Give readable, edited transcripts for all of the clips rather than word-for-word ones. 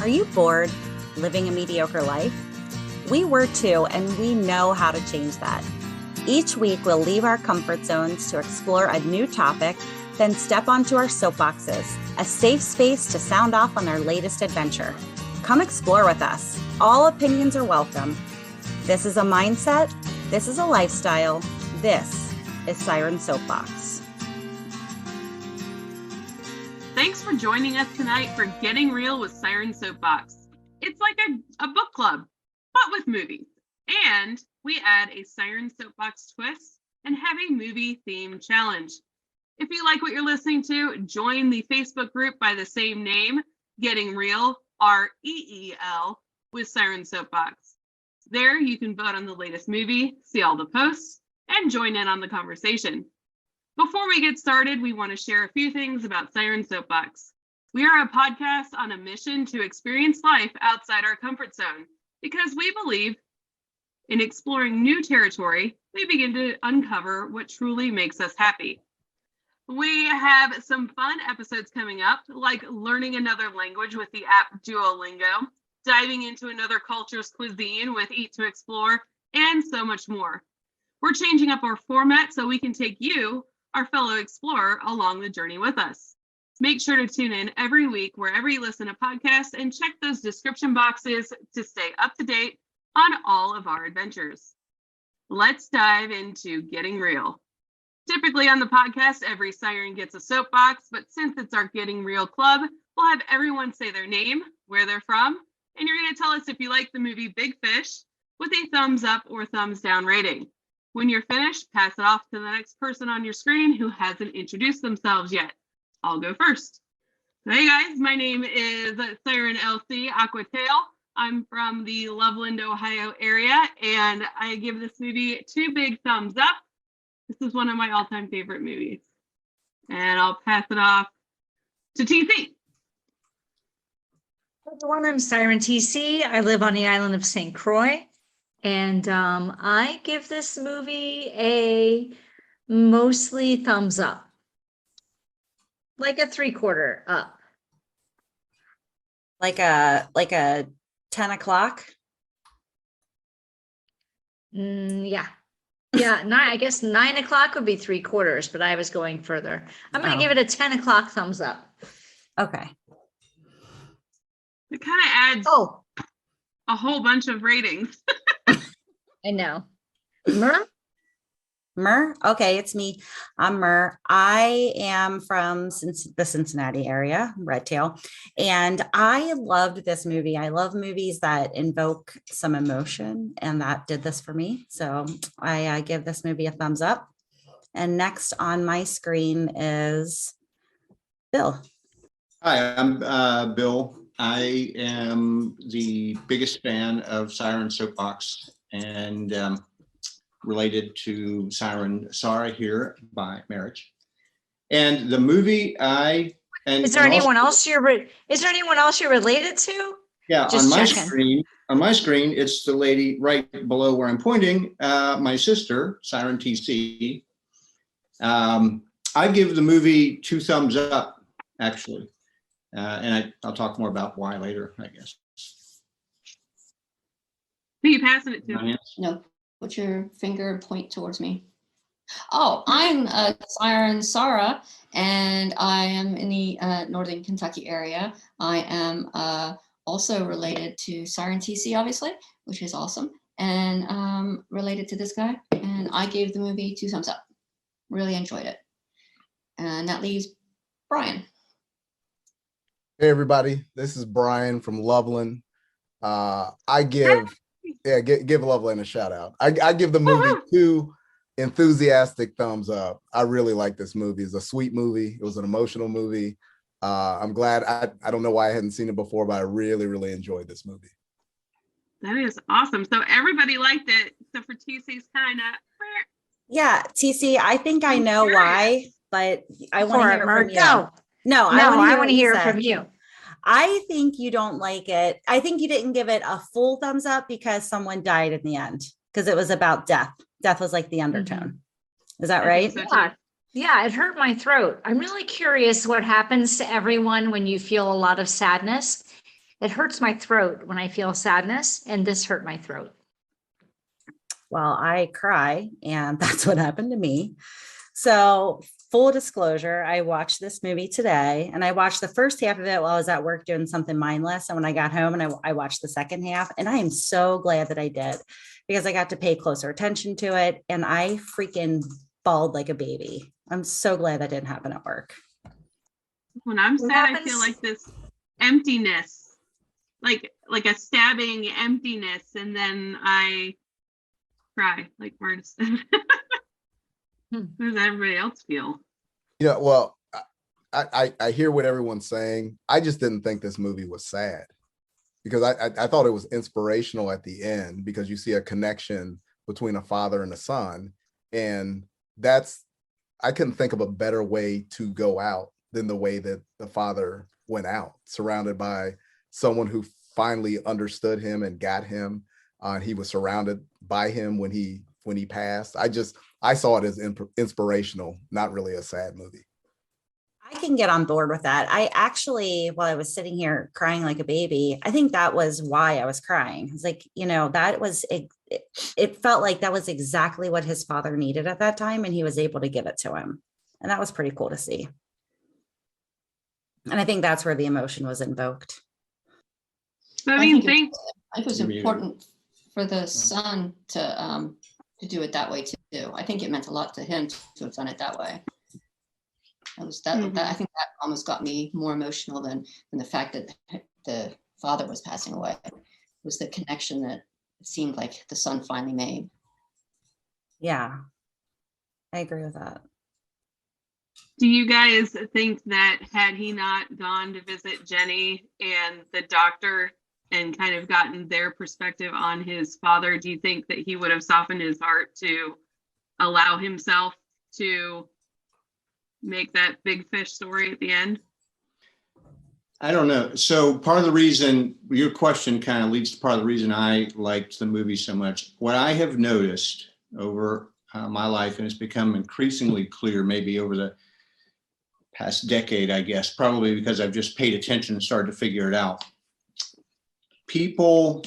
Are you bored living a mediocre life? We were too, and we know how to change that. Each week, we'll leave our comfort zones to explore a new topic, then step onto our soapboxes, a safe space to sound off on our latest adventure. Come explore with us. All opinions are welcome. This is a mindset. This is a lifestyle. This is Siren Soapbox. Thanks for joining us tonight for Getting Real with Siren Soapbox. It's like a book club, but with movies. And we add a Siren Soapbox twist and have a movie theme challenge. If you like what you're listening to, join the Facebook group by the same name, Getting Real, REEL, with Siren Soapbox. There you can vote on the latest movie, see all the posts, and join in on the conversation. Before we get started, we want to share a few things about Siren Soapbox. We are a podcast on a mission to experience life outside our comfort zone because we believe in exploring new territory, we begin to uncover what truly makes us happy. We have some fun episodes coming up, like learning another language with the app Duolingo, diving into another culture's cuisine with Eat to Explore, and so much more. We're changing up our format so we can take you, our fellow explorer, along the journey with us. Make sure to tune in every week wherever you listen to podcasts and check those description boxes to stay up to date on all of our adventures. Let's dive into Getting Real. Typically on the podcast, every siren gets a soapbox, but since it's our Getting Real club, we'll have everyone say their name, where they're from, and you're going to tell us if you like the movie Big Fish with a thumbs up or thumbs down rating. When you're finished, pass it off to the next person on your screen who hasn't introduced themselves yet. I'll go first. Hey guys, my name is Siren LC Aquatail. I'm from the Loveland, Ohio area, and I give this movie 2 big thumbs up. This is one of my all-time favorite movies. And I'll pass it off to TC. Hi everyone, I'm Siren TC. I live on the island of St. Croix. And I give this movie a mostly thumbs up. Like a 3/4 up. Like a 10 o'clock? Yeah. Yeah, I guess 9 o'clock would be 3/4, but I was going further. I'm going to give it a 10 o'clock thumbs up. Okay. It kind of adds a whole bunch of ratings. I know. Myrrh? Okay, it's me. I'm Myrrh. I am from the Cincinnati area, Redtail, and I loved this movie. I love movies that invoke some emotion, and that did this for me. So I give this movie a thumbs up. And next on my screen is Bill. Hi, I'm Bill. I am the biggest fan of Siren Soapbox and related to Siren Sarah here by marriage. And the movie is there anyone else you're related to? Yeah, just on my checking. screen, it's the lady right below where I'm pointing, my sister, Siren TC. I give the movie 2 thumbs up, actually. And I'll talk more about why later, I guess. Who are you passing it to? No, put your finger and point towards me. Oh, I'm Siren Sarah, and I am in the Northern Kentucky area. I am also related to Siren TC, obviously, which is awesome, and related to this guy. And I gave the movie 2 thumbs up. Really enjoyed it. And that leaves Brian. Hey everybody, this is Brian from Loveland. I give Loveland a shout out. I give the movie 2 enthusiastic thumbs up. I really like this movie. It's a sweet movie. It was an emotional movie. I'm glad. I don't know why I hadn't seen it before, but I really enjoyed this movie. That is awesome. So everybody liked it, except for TC's kind of. Yeah, TC, I think I know why, but I want to hear it from you. No, I want to hear it from you. I think you don't like it. I think you didn't give it a full thumbs up because someone died in the end, because it was about death. Death was like the undertone. Mm-hmm. Is that right? Yeah, it hurt my throat. I'm really curious what happens to everyone when you feel a lot of sadness. It hurts my throat when I feel sadness, and this hurt my throat. Well, I cry, and that's what happened to me. So, full disclosure, I watched this movie today, and I watched the first half of it while I was at work doing something mindless. And when I got home, and I watched the second half, and I am so glad that I did, because I got to pay closer attention to it, and I freaking bawled like a baby. I'm so glad that didn't happen at work. When I'm What sad, I happens- feel like this emptiness, like a stabbing emptiness, and then I cry like Marta said. How does everybody else feel? Yeah, well, I hear what everyone's saying. I just didn't think this movie was sad, because I thought it was inspirational at the end, because you see a connection between a father and a son. And I couldn't think of a better way to go out than the way that the father went out, surrounded by someone who finally understood him and got him. He was surrounded by him when he passed. I saw it as inspirational, not really a sad movie. I can get on board with that. I actually, while I was sitting here crying like a baby, I think that was why I was crying. It's like, that was, it felt like that was exactly what his father needed at that time, and he was able to give it to him. And that was pretty cool to see. And I think that's where the emotion was invoked. But I think think it was important for the son to do it that way too. I think it meant a lot to him to have done it that way. That was that. Mhm. I think that almost got me more emotional than the fact that the father was passing away. It was the connection that it seemed like the son finally made. Yeah, I agree with that. do you guys think that had he not gone to visit Jenny and the doctor and kind of gotten their perspective on his father, do you think that he would have softened his heart to allow himself to make that big fish story at the end? I don't know. So part of the reason your question kind of leads to part of the reason I liked the movie so much. What I have noticed over my life, and it's become increasingly clear maybe over the past decade, I guess, probably because I've just paid attention and started to figure it out. People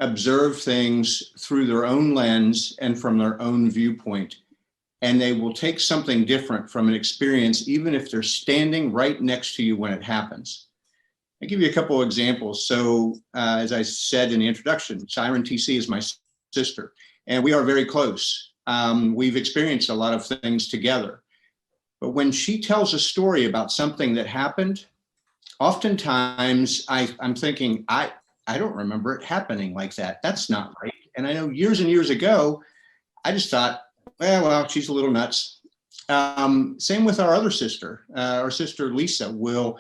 observe things through their own lens and from their own viewpoint, and they will take something different from an experience, even if they're standing right next to you when it happens. I'll give you a couple of examples. So as I said in the introduction, Siren TC is my sister, and we are very close. We've experienced a lot of things together. But when she tells a story about something that happened, oftentimes I'm thinking, I don't remember it happening like that. That's not right. And I know years and years ago, I just thought, well, she's a little nuts. Same with our other sister. Our sister Lisa will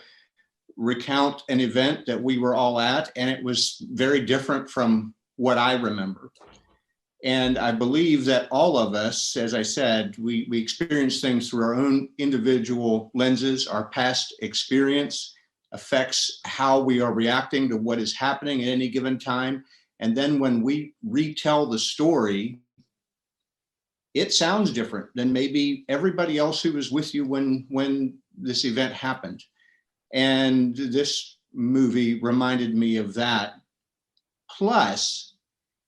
recount an event that we were all at, and it was very different from what I remember. And I believe that all of us, as I said, we experience things through our own individual lenses. Our past experience affects how we are reacting to what is happening at any given time. And then when we retell the story, it sounds different than maybe everybody else who was with you when this event happened. And this movie reminded me of that. Plus,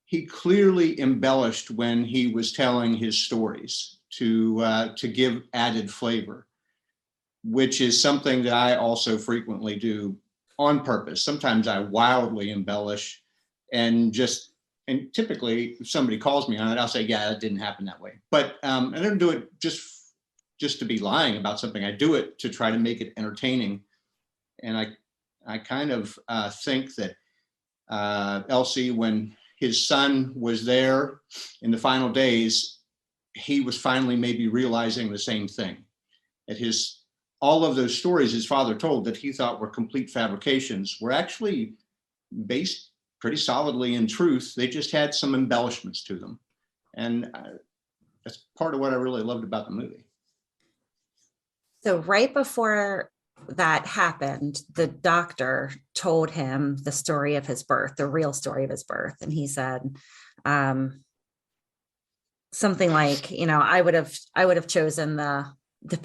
he clearly embellished when he was telling his stories to give added flavor, which is something that I also frequently do on purpose. Sometimes I wildly embellish, and typically if somebody calls me on it, I'll say, yeah, it didn't happen that way. But I don't do it just to be lying about something. I do it to try to make it entertaining. And I kind of think that Elsie, when his son was there in the final days, he was finally maybe realizing the same thing, that all of those stories his father told that he thought were complete fabrications were actually based pretty solidly in truth. They just had some embellishments to them. And that's part of what I really loved about the movie. So right before that happened, the doctor told him the story of his birth, the real story of his birth. And he said something like, I would have chosen the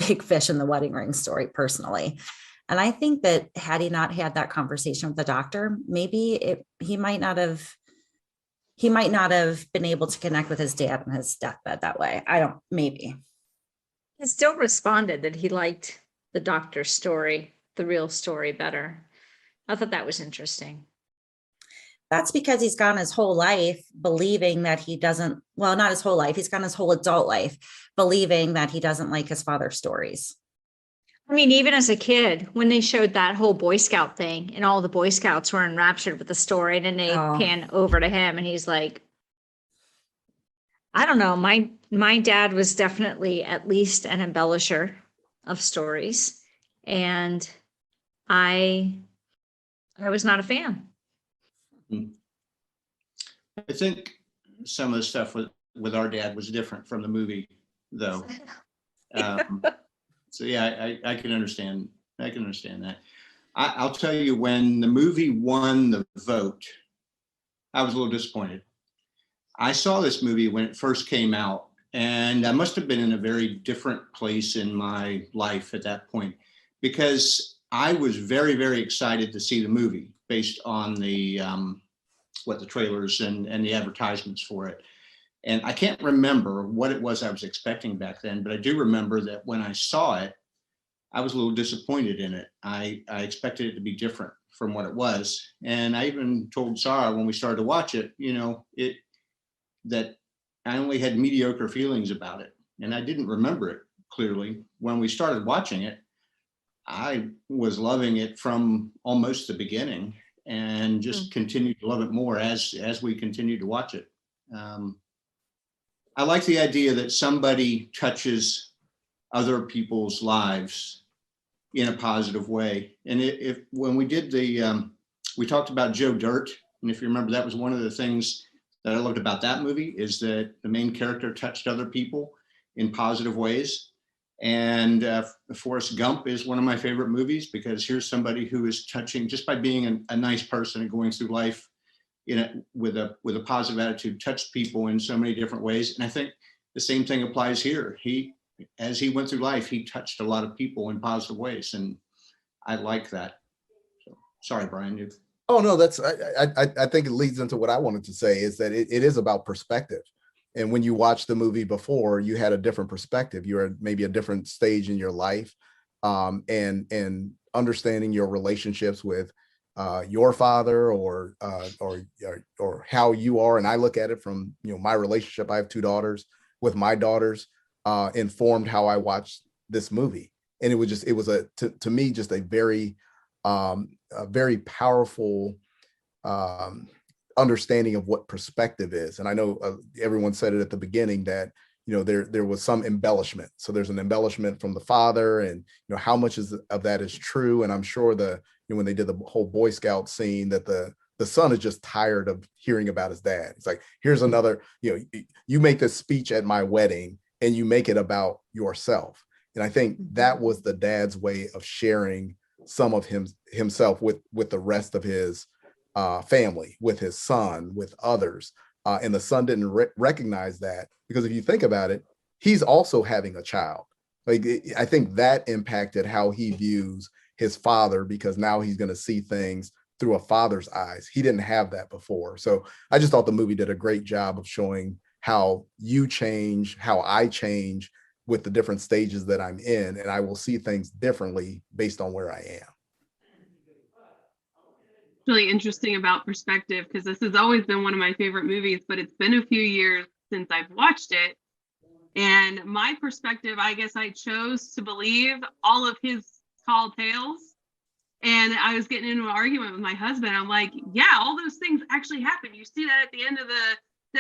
big fish in the wedding ring story personally. And I think that had he not had that conversation with the doctor, maybe he might not have been able to connect with his dad on his deathbed that way. Maybe. He still responded that he liked the doctor's story, the real story, better. I thought that was interesting. That's because he's gone his whole life believing that he doesn't, well, not his whole life. He's gone his whole adult life believing that he doesn't like his father's stories. I mean, even as a kid, when they showed that whole Boy Scout thing and all the Boy Scouts were enraptured with the story, and then they pan over to him and he's like, I don't know. My dad was definitely at least an embellisher of stories. And I was not a fan. I think some of the stuff with our dad was different from the movie, though. So yeah, I can understand. I can understand that. I'll tell you, when the movie won the vote, I was a little disappointed. I saw this movie when it first came out, and I must have been in a very different place in my life at that point, because I was very, very excited to see the movie based on the trailers and the advertisements for it. And I can't remember what it was I was expecting back then, but I do remember that when I saw it, I was a little disappointed in it. I expected it to be different from what it was. And I even told Sarah when we started to watch it, that I only had mediocre feelings about it. And I didn't remember it clearly. When we started watching it, I was loving it from almost the beginning, and just continued to love it more as we continued to watch it. I like the idea that somebody touches other people's lives in a positive way. And when we did we talked about Joe Dirt, and if you remember, that was one of the things that I loved about that movie, is that the main character touched other people in positive ways. And Forrest Gump is one of my favorite movies, because here's somebody who is touching, just by being a nice person and going through life with a positive attitude, touched people in so many different ways. And I think the same thing applies here. As he went through life, he touched a lot of people in positive ways, and I like that. So, sorry, Brian. Oh no, I think it leads into what I wanted to say, is that it is about perspective. And when you watched the movie before, you had a different perspective. You were at maybe a different stage in your life, and understanding your relationships with your father, or how you are. And I look at it from my relationship. I have 2 daughters. With my daughters, informed how I watched this movie, and it was to me just a very powerful understanding of what perspective is. And I know everyone said it at the beginning that there was some embellishment. So there's an embellishment from the father, and how much of that is true. And I'm sure when they did the whole Boy Scout scene, that the son is just tired of hearing about his dad. It's like, here's another, you make this speech at my wedding and you make it about yourself. And I think that was the dad's way of sharing some of himself with the rest of his family, with his son, with others. And the son didn't recognize that, because if you think about it, he's also having a child. Like, I think that impacted how he views his father, because now he's going to see things through a father's eyes. He didn't have that before. So I just thought the movie did a great job of showing how you change, how I change with the different stages that I'm in, and I will see things differently based on where I am. Really interesting about perspective, because this has always been one of my favorite movies, but it's been a few years since I've watched it. And my perspective, I guess I chose to believe all of his tall tales. And I was getting into an argument with my husband. I'm like, yeah, all those things actually happen. You see that at the end of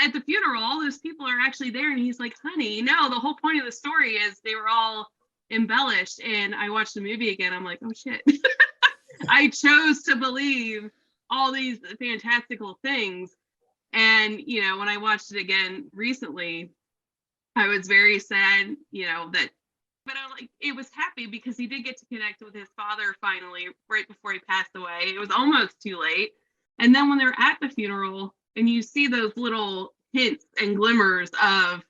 at the funeral, all those people are actually there. And he's like, honey, no, the whole point of the story is they were all embellished. And I watched the movie again. I'm like, oh shit. I chose to believe all these fantastical things. And, when I watched it again recently, I was very sad, but it was happy because he did get to connect with his father finally, right before he passed away. It was almost too late. And then when they're at the funeral and you see those little hints and glimmers of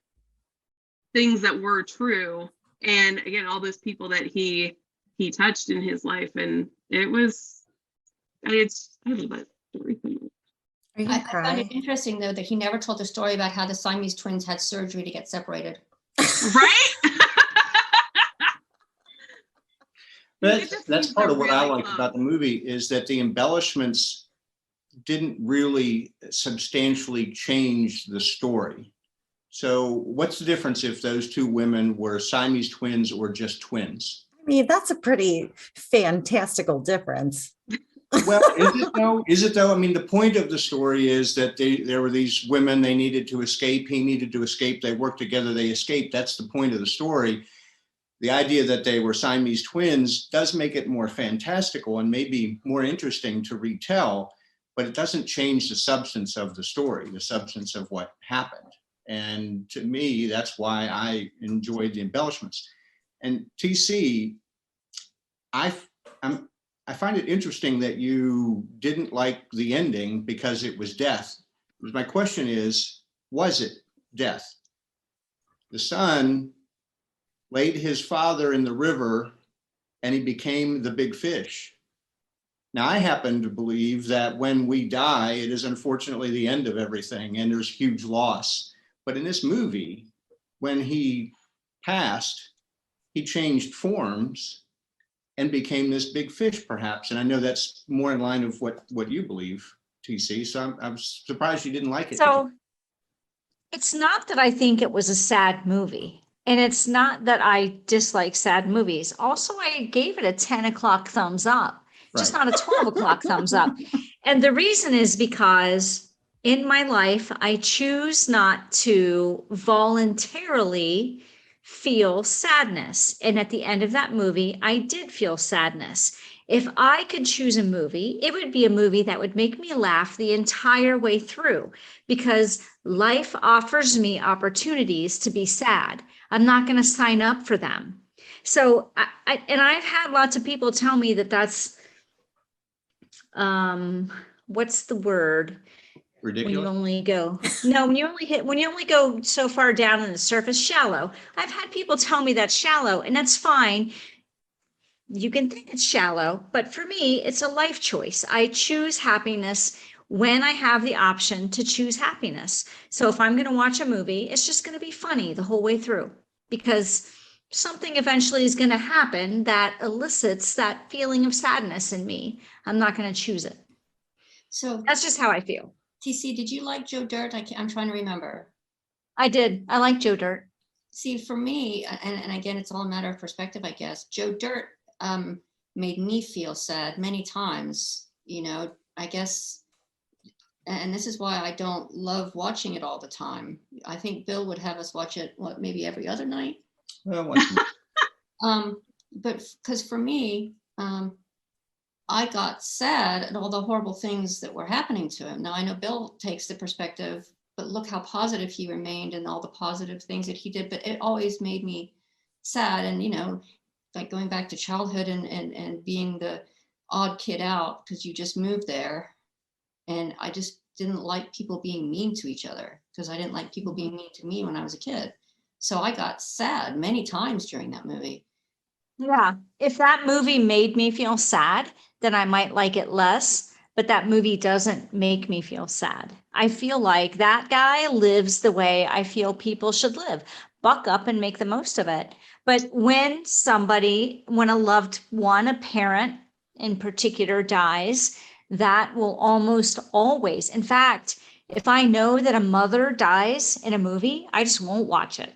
things that were true, and again, all those people that he he touched in his life. And I love that story so much. Are you I gonna found it cry? interesting, though, that he never told the story about how the Siamese twins had surgery to get separated. Right? But It just that's seems part so of what I really like close. about the movie is that the embellishments didn't really substantially change the story. So what's the difference if those two women were Siamese twins or just twins? I mean, that's a pretty fantastical difference. Well, is it though? Is it though? I mean, the point of the story is that there were these women, they needed to escape. He needed to escape. They worked together. They escaped. That's the point of the story. The idea that they were Siamese twins does make it more fantastical and maybe more interesting to retell, but it doesn't change the substance of the story, the substance of what happened. And to me, that's why I enjoyed the embellishments. And TC, I find it interesting that you didn't like the ending because it was death. My question is, was it death? The son laid his father in the river and he became the big fish. Now, I happen to believe that when we die, it is unfortunately the end of everything and there's huge loss. But in this movie, when he passed, he changed forms and became this big fish, perhaps. And I know that's more in line of what you believe, TC. So I'm surprised you didn't like it. So it's not that I think it was a sad movie. And it's not that I dislike sad movies. Also, I gave it a 10 o'clock thumbs up, just Right. not a 12 o'clock thumbs up. And the reason is because in my life, I choose not to voluntarily feel sadness. And at the end of that movie, I did feel sadness. If I could choose a movie, it would be a movie that would make me laugh the entire way through, because life offers me opportunities to be sad. I'm not going to sign up for them. So, I've had lots of people tell me that that's, what's the word? Ridiculous. When you only go, no, when you only go so far down on the surface, shallow. I've had people tell me that's shallow, and that's fine. You can think it's shallow, but for me, it's a life choice. I choose happiness when I have the option to choose happiness. So if I'm going to watch a movie, it's just going to be funny the whole way through, because something eventually is going to happen that elicits that feeling of sadness in me. I'm not going to choose it. So That's just how I feel. TC, did you like Joe Dirt? I'm trying to remember. I did. I like Joe Dirt. See, for me, and again, it's all a matter of perspective, I guess. Joe Dirt made me feel sad many times, I guess. And this is why I don't love watching it all the time. I think Bill would have us watch it, maybe every other night? Well, but because for me, I got sad at all the horrible things that were happening to him. Now, I know Bill takes the perspective, but look how positive he remained and all the positive things that he did. But it always made me sad. And, like going back to childhood and being the odd kid out because you just moved there. And I just didn't like people being mean to each other because I didn't like people being mean to me when I was a kid. So I got sad many times during that movie. Yeah. If that movie made me feel sad, then I might like it less. But that movie doesn't make me feel sad. I feel like that guy lives the way I feel people should live. Buck up and make the most of it. But when a loved one, a parent in particular, dies, that will almost always, in fact, if I know that a mother dies in a movie, I just won't watch it.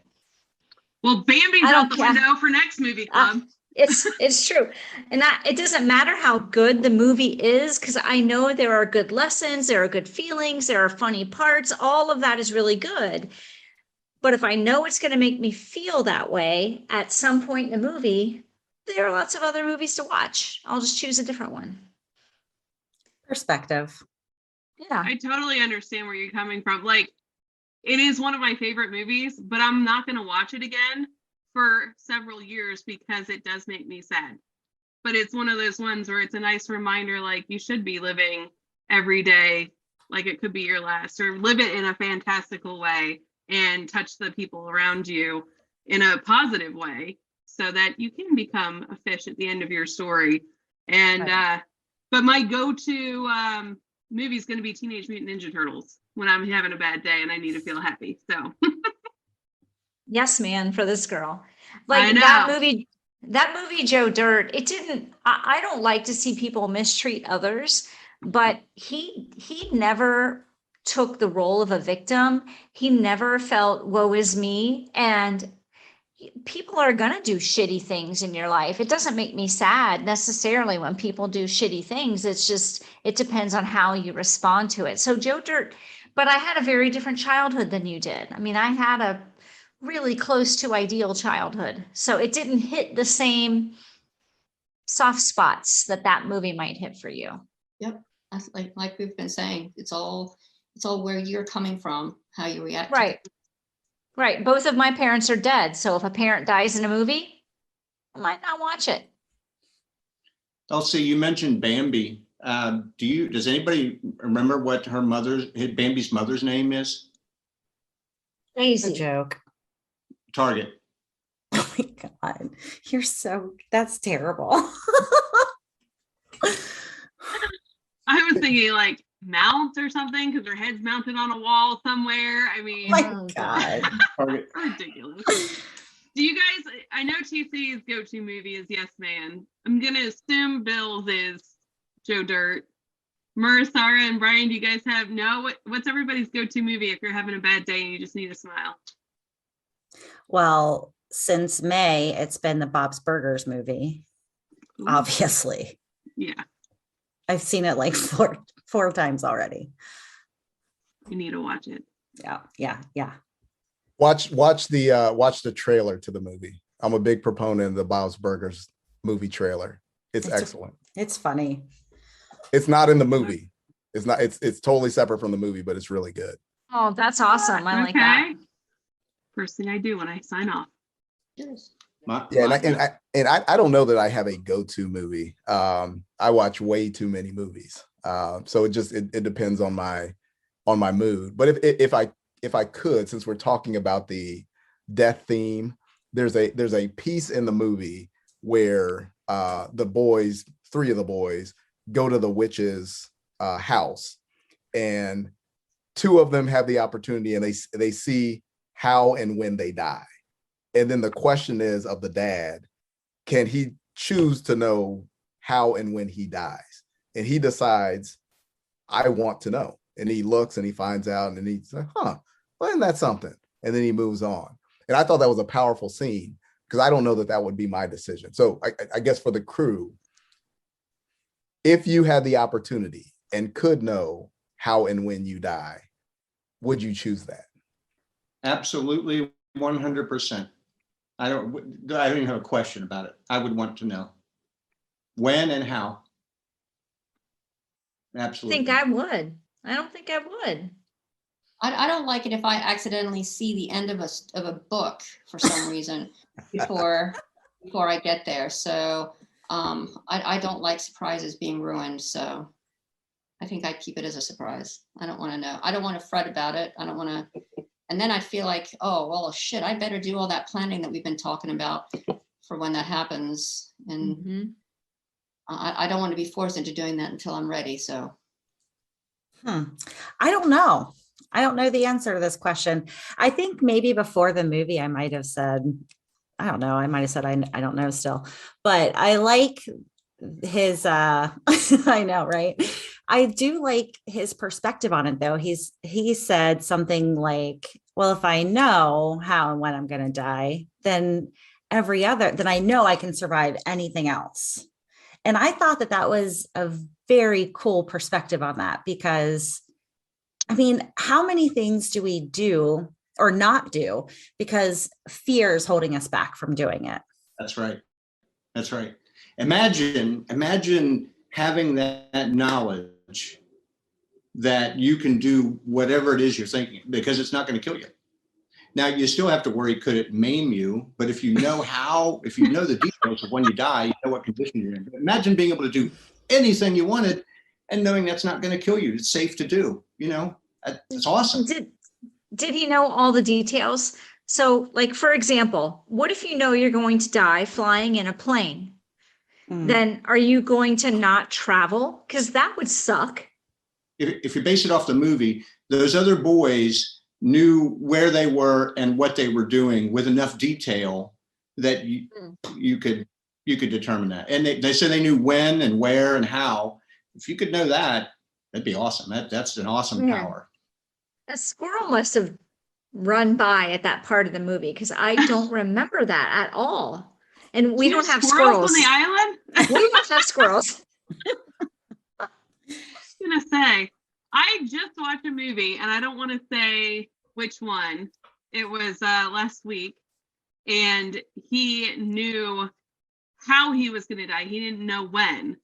Well, Bambi's out the window for next movie club. It's true. And it doesn't matter how good the movie is, because I know there are good lessons, there are good feelings, there are funny parts. All of that is really good. But if I know it's going to make me feel that way at some point in the movie, there are lots of other movies to watch. I'll just choose a different one. Perspective. Yeah. I totally understand where you're coming from. Like, it is one of my favorite movies, but I'm not going to watch it again for several years because it does make me sad. But it's one of those ones where it's a nice reminder, like, you should be living every day like it could be your last, or live it in a fantastical way and touch the people around you in a positive way. so that you can become a fish at the end of your story. And Right. but my go-to movie is going to be Teenage Mutant Ninja Turtles when I'm having a bad day and I need to feel happy. So Yes, man, for this girl. I Like that know. movie, Joe Dirt, it didn't, I don't like to see people mistreat others, but he never took the role of a victim. He never felt woe is me. And people are going to do shitty things in your life. It doesn't make me sad necessarily when people do shitty things. It's just, it depends on how you respond to it. So Joe Dirt, but I had a very different childhood than you did. I mean, I had a really close to ideal childhood. So it didn't hit the same soft spots that movie might hit for you. Yep. That's like we've been saying, it's all where you're coming from, how you react. to Right. Right. Both of my parents are dead. So if a parent dies in a movie, I might not watch it. Elsie, you mentioned Bambi. Does anybody remember what Bambi's mother's name is? A Crazy. joke. Target. Oh my God. That's terrible. I was thinking like mount or something because her head's mounted on a wall somewhere. I mean, My Oh, God. Target. ridiculous. Do you guys, I know TC's go-to movie is Yes Man. I'm going to assume Bill's is Joe Dirt. Murr, Sarah, and Brian, do you guys what's everybody's go-to movie if you're having a bad day and you just need a smile? Well, since May, it's been the Bob's Burgers movie, Ooh. obviously. Yeah, I've seen it like four times already. you need to watch it. Yeah. Watch the trailer to the movie. I'm a big proponent of the Bob's Burgers movie trailer. It's excellent. It's funny. It's not in the movie. It's totally separate from the movie, but it's really good. Oh, that's awesome. I like that. First thing I do when I sign off. Yes. I don't know that I have a go-to movie. I watch way too many movies. So it depends on my mood. But if I could, since we're talking about the death theme, there's a piece in the movie where three of the boys go to the witch's house, and two of them have the opportunity, and they see how and when they die. And then the question is of the dad, can he choose to know how and when he dies? And he decides, I want to know. And he looks and he finds out, and he's like, well, isn't that something? And then he moves on. And I thought that was a powerful scene because I don't know that would be my decision. So I guess for the crew, if you had the opportunity and could know how and when you die, would you choose that? Absolutely, 100%. I don't even have a question about it. I would want to know when and how. Absolutely. I think I would. I don't think I would. I don't like it if I accidentally see the end of a book for some reason before I get there. So I don't like surprises being ruined. So I think I'd keep it as a surprise. I don't want to know. I don't want to fret about it. I don't want to. And then I feel like, oh, well, shit, I better do all that planning that we've been talking about for when that happens. And I don't want to be forced into doing that until I'm ready. So. I don't know. I don't know the answer to this question. I think maybe before the movie, I might have said, I don't know. I might have said, I don't know still, but I like his, I know, right? I do like his perspective on it though. He said something like, well, if I know how and when I'm going to die, then I know I can survive anything else. And I thought that was a very cool perspective on that, because I mean, how many things do we do or not do because fear is holding us back from doing it? That's right. Imagine having that knowledge that you can do whatever it is you're thinking, because it's not going to kill you. Now, you still have to worry, could it maim you? But if you know if you know the details of when you die, you know what condition you're in. But imagine being able to do anything you wanted and knowing that's not going to kill you. It's safe to do, it's awesome. Did he know all the details? So, like, for example, what if you know you're going to die flying in a plane? Then are you going to not travel? Because that would suck. If you base it off the movie, those other boys knew where they were and what they were doing with enough detail that you could determine that. And they said they knew when and where and how. If you could know that, that'd be awesome. That's an awesome power. A squirrel must have run by at that part of the movie because I don't remember that at all. And we don't have squirrels on the island. We don't have squirrels. I was gonna say, I just watched a movie, and I don't want to say which one. It was last week, and he knew how he was going to die. He didn't know when,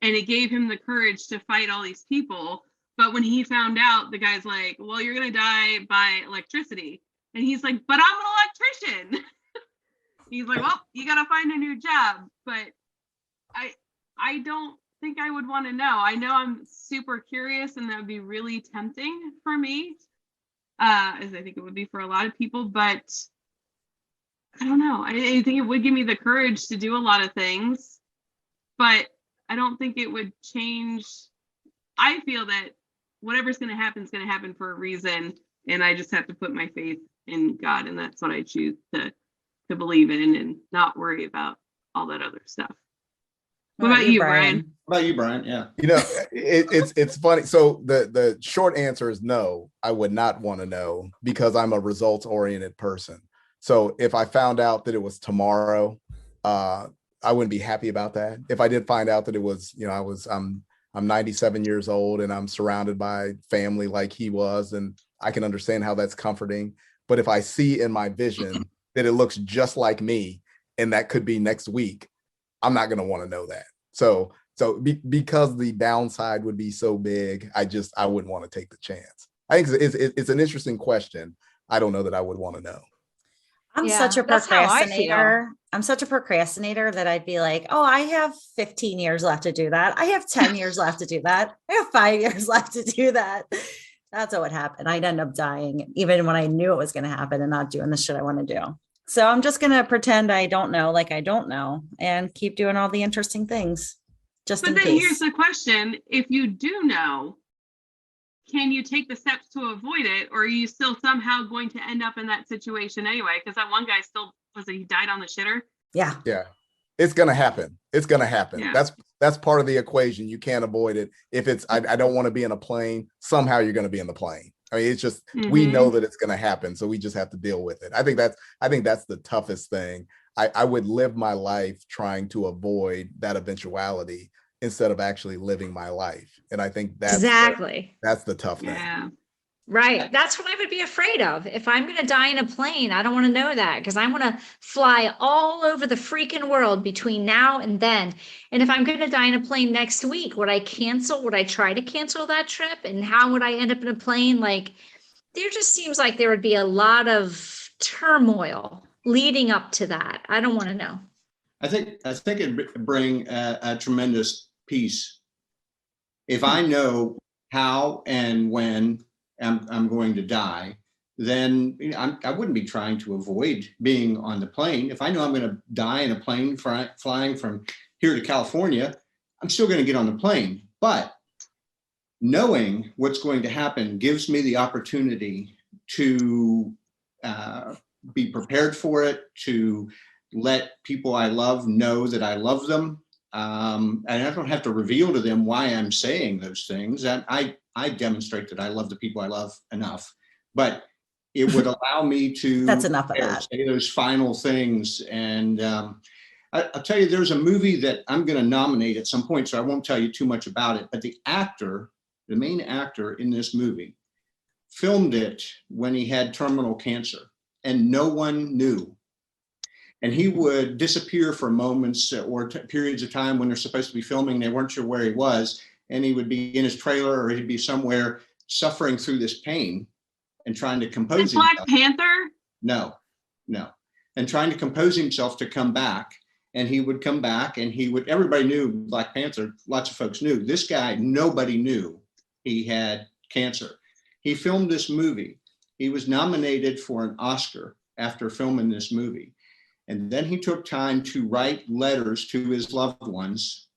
and it gave him the courage to fight all these people. But when he found out, the guy's like, "Well, you're going to die by electricity," and he's like, "But I'm an electrician." He's like, "Well, you got to find a new job." But I don't think I would want to know. I know I'm super curious, and that would be really tempting for me, as I think it would be for a lot of people. But I don't know. I think it would give me the courage to do a lot of things, but I don't think it would change. I feel that whatever's going to happen is going to happen for a reason, and I just have to put my faith in God, and that's what I choose to believe in and not worry about all that other stuff. What about you, Brian? What about you, Brian? Yeah. You know, it's funny. So the short answer is no, I would not want to know because I'm a results oriented person. So if I found out that it was tomorrow, I wouldn't be happy about that. If I did find out that it was, you know, I'm 97 years old and I'm surrounded by family like he was, and I can understand how that's comforting. But if I see in my vision that it looks just like me and that could be next week, I'm not going to want to know that. So because the downside would be so big, I wouldn't want to take the chance. I think it's an interesting question. I don't know that I would want to know. I'm such a procrastinator. I'm such a procrastinator that I'd be like, oh, I have 15 years left to do that. I have 10 years left to do that. I have 5 years left to do that. That's what would happen. I'd end up dying even when I knew it was going to happen and not doing the shit I want to do. So I'm just going to pretend I don't know, like I don't know, and keep doing all the interesting things just in case. But then here's the question. If you do know, can you take the steps to avoid it, or are you still somehow going to end up in that situation anyway? Because that one guy still, he died on the shitter? Yeah. Yeah. It's going to happen. It's going to happen. Yeah. That's part of the equation. You can't avoid it. If it's, I don't want to be in a plane, somehow you're going to be in the plane. I mean, it's just, we know that it's going to happen. So we just have to deal with it. I think that's the toughest thing. I would live my life trying to avoid that eventuality instead of actually living my life. And I think that's that's the tough thing. Yeah. Right. That's what I would be afraid of. If I'm going to die in a plane, I don't want to know that because I want to fly all over the freaking world between now and then. And if I'm going to die in a plane next week, would I cancel? Would I try to cancel that trip? And how would I end up in a plane? Like, there just seems like there would be a lot of turmoil leading up to that. I don't want to know. I think it'd bring a tremendous peace. If I know how and when I'm going to die, then I wouldn't be trying to avoid being on the plane. If I know I'm going to die in a plane flying from here to California, I'm still going to get on the plane. But knowing what's going to happen gives me the opportunity to be prepared for it, to let people I love know that I love them. And I don't have to reveal to them why I'm saying those things. And I demonstrate that I love the people I love enough, but it would allow me to That's enough of that. Say those final things. And I'll tell you, there's a movie that I'm going to nominate at some point, so I won't tell you too much about it. But the main actor in this movie, filmed it when he had terminal cancer, and no one knew. And he would disappear for moments or periods of time when they're supposed to be filming. They weren't sure where he was. And he would be in his trailer or he'd be somewhere suffering through this pain and trying to compose himself. Black Panther? No. And trying to compose himself to come back. And he would come back and everybody knew Black Panther. Lots of folks knew. This guy, nobody knew he had cancer. He filmed this movie. He was nominated for an Oscar after filming this movie. And then he took time to write letters to his loved ones.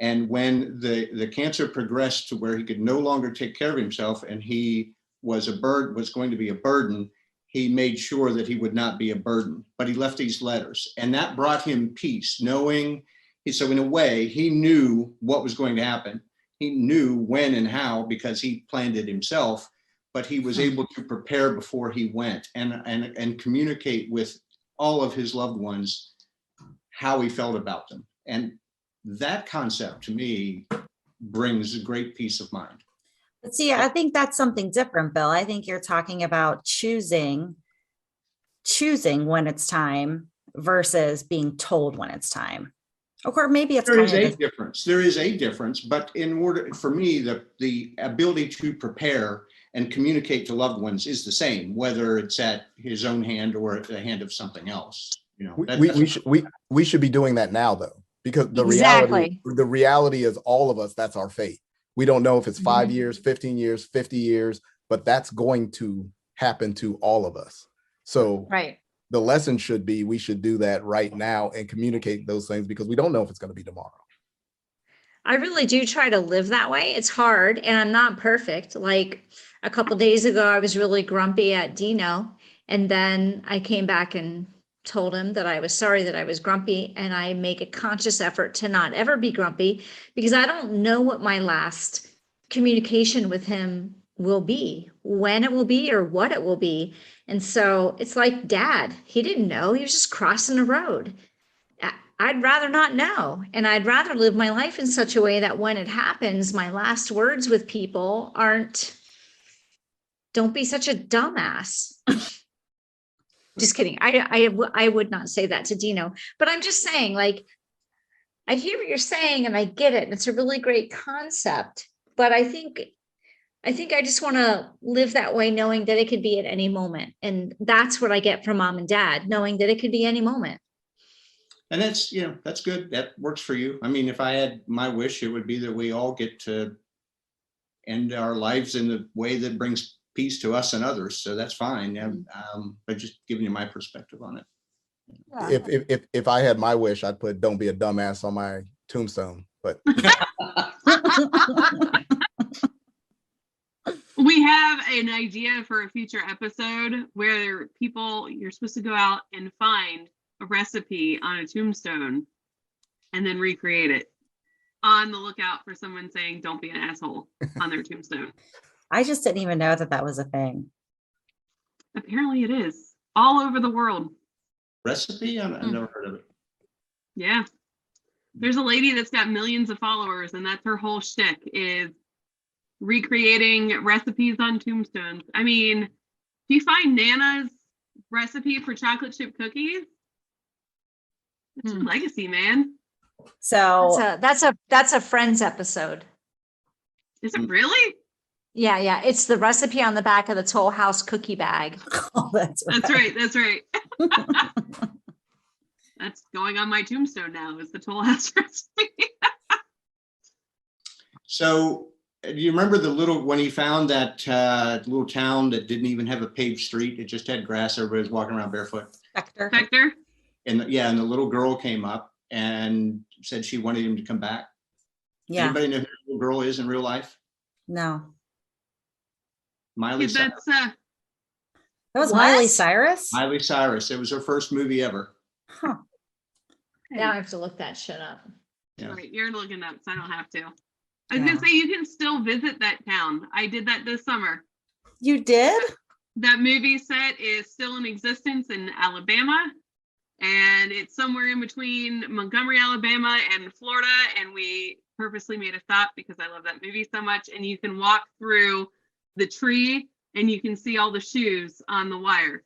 And when the cancer progressed to where he could no longer take care of himself and he was going to be a burden, he made sure that he would not be a burden, but he left these letters, and that brought him peace, knowing, so in a way, he knew what was going to happen. He knew when and how because he planned it himself, but he was able to prepare before he went and communicate with all of his loved ones how he felt about them. And that concept to me brings a great peace of mind. But see, I think that's something different, Bill. I think you're talking about choosing when it's time versus being told when it's time. Of course, maybe it's There is kind a of difference. There is a difference, but in order for me, the ability to prepare and communicate to loved ones is the same, whether it's at his own hand or at the hand of something else. You know, we should be doing that now, though, because the Exactly. reality is all of us, that's our fate. We don't know if it's 5 years, 15 years, 50 years, but that's going to happen to all of us. So Right. the lesson should be, we should do that right now and communicate those things because we don't know if it's going to be tomorrow. I really do try to live that way. It's hard and I'm not perfect. Like a couple days ago, I was really grumpy at Dino. And then I came back and told him that I was sorry that I was grumpy. And I make a conscious effort to not ever be grumpy because I don't know what my last communication with him will be, when it will be, or what it will be. And so it's like Dad, he didn't know, he was just crossing a road. I'd rather not know. And I'd rather live my life in such a way that when it happens, my last words with people aren't, don't be such a dumbass. Just kidding. I would not say that to Dino, but I'm just saying, like, I hear what you're saying and I get it. And it's a really great concept, but I think I just want to live that way, knowing that it could be at any moment. And that's what I get from Mom and Dad, knowing that it could be any moment. and that's, you know, that's good. That works for you. I mean, if I had my wish, it would be that we all get to end our lives in the way that brings peace to us and others. So that's fine. Yeah. But just giving you my perspective on it. Yeah. If I had my wish, I'd put "Don't be a dumbass" on my tombstone. But We have an idea for a future episode where you're supposed to go out and find a recipe on a tombstone and then recreate it. On the lookout for someone saying "Don't be an asshole" on their tombstone. I just didn't even know that was a thing. Apparently it is all over the world. Recipe? I've never heard of it. Yeah. There's a lady that's got millions of followers, and that's her whole shtick, is recreating recipes on tombstones. I mean, if you find Nana's recipe for chocolate chip cookies, it's your legacy, man. So That's a Friends episode. Is it really? Yeah. It's the recipe on the back of the Toll House cookie bag. oh, that's right. That's right. That's going on my tombstone now, is the Toll House recipe. So do you remember when he found that little town that didn't even have a paved street? It just had grass. Everybody was walking around barefoot. Hector? And the little girl came up and said she wanted him to come back. Yeah. Anybody know who the little girl is in real life? No. Miley Cyrus. That was What? Miley Cyrus? Miley Cyrus. It was her first movie ever. Huh. Now I have to look that shit up. Yeah. Right, you're looking up, so I don't have to. I was gonna say you can still visit that town. I did that this summer. You did? That movie set is still in existence in Alabama, and it's somewhere in between Montgomery, Alabama and Florida, and we purposely made a stop because I love that movie so much. And you can walk through the tree and you can see all the shoes on the wire,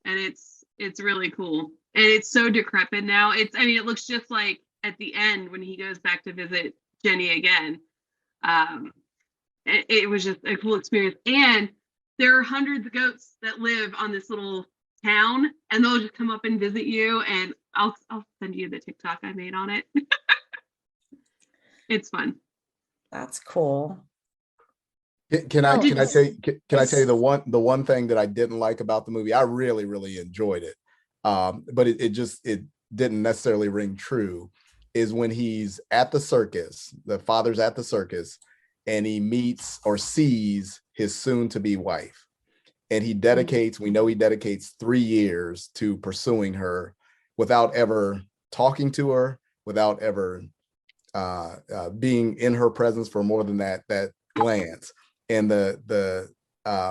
and it's really cool. And it's so decrepit now. It looks just like at the end when he goes back to visit Jenny again. It was just a cool experience. And there are hundreds of goats that live on this little town, and they'll just come up and visit you. And I'll send you the TikTok I made on it. It's fun. That's cool. Can I No, can I tell you can I tell you it's- the one thing that I didn't like about the movie? I really enjoyed it, but it didn't necessarily ring true. Is when he's at the circus, the father's at the circus, and he meets or sees his soon-to-be wife, and we know he dedicates 3 years to pursuing her without ever talking to her, without ever being in her presence for more than that glance. And the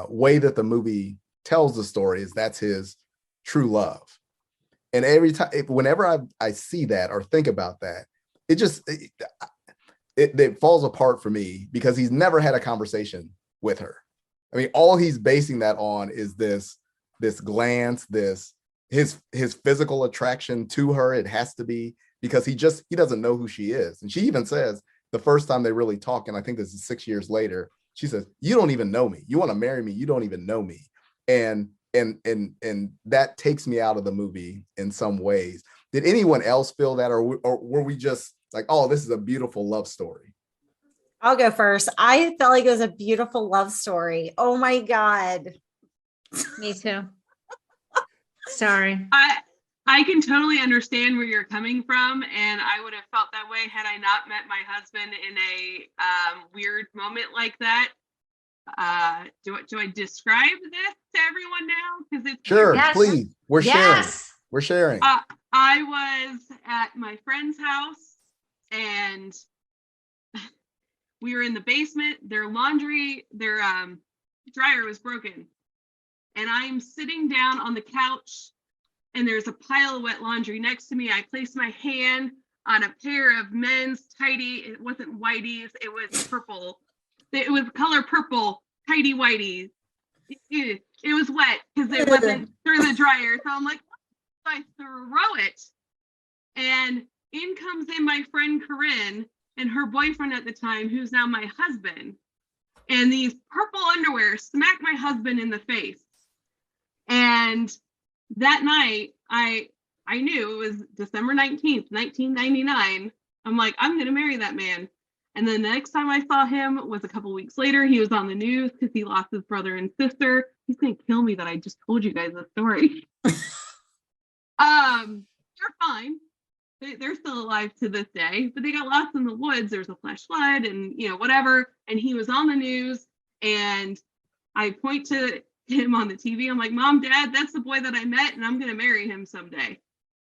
way that the movie tells the story is that's his true love. And every time, whenever I see that or think about that, it falls apart for me because he's never had a conversation with her. I mean, all he's basing that on is this glance, his physical attraction to her. It has to be because he doesn't know who she is. And she even says the first time they really talk, and I think this is 6 years later, she says, "You don't even know me. You want to marry me. You don't even know me." And that takes me out of the movie in some ways. Did anyone else feel that, or were we just like, "Oh, this is a beautiful love story"? I'll go first. I felt like it was a beautiful love story. Oh my God. Me too. Sorry. I can totally understand where you're coming from, and I would have felt that way had I not met my husband in a weird moment like that. Do I describe this to everyone now? Because it's Sure, weird. Yes. please. We're Yes. sharing. I was at my friend's house, and we were in the basement. Their dryer was broken, and I'm sitting down on the couch, and there's a pile of wet laundry next to me. I placed my hand on a pair of men's tighty. It wasn't whiteies. It was purple. It was color purple tighty whiteies. It was wet because it wasn't through the dryer. So I'm like, I throw it, and in comes in my friend Corinne and her boyfriend at the time, who's now my husband. And these purple underwear smacked my husband in the face. And that night, I knew it was December 19th, 1999. I'm like, I'm going to marry that man. And then the next time I saw him was a couple weeks later. He was on the news because he lost his brother and sister. He's going to kill me that I just told you guys the story. They're fine. They're still alive to this day, but they got lost in the woods. There's a flash flood and, whatever. And he was on the news, and I point to him on the TV. I'm like, Mom, Dad, that's the boy that I met, and I'm going to marry him someday.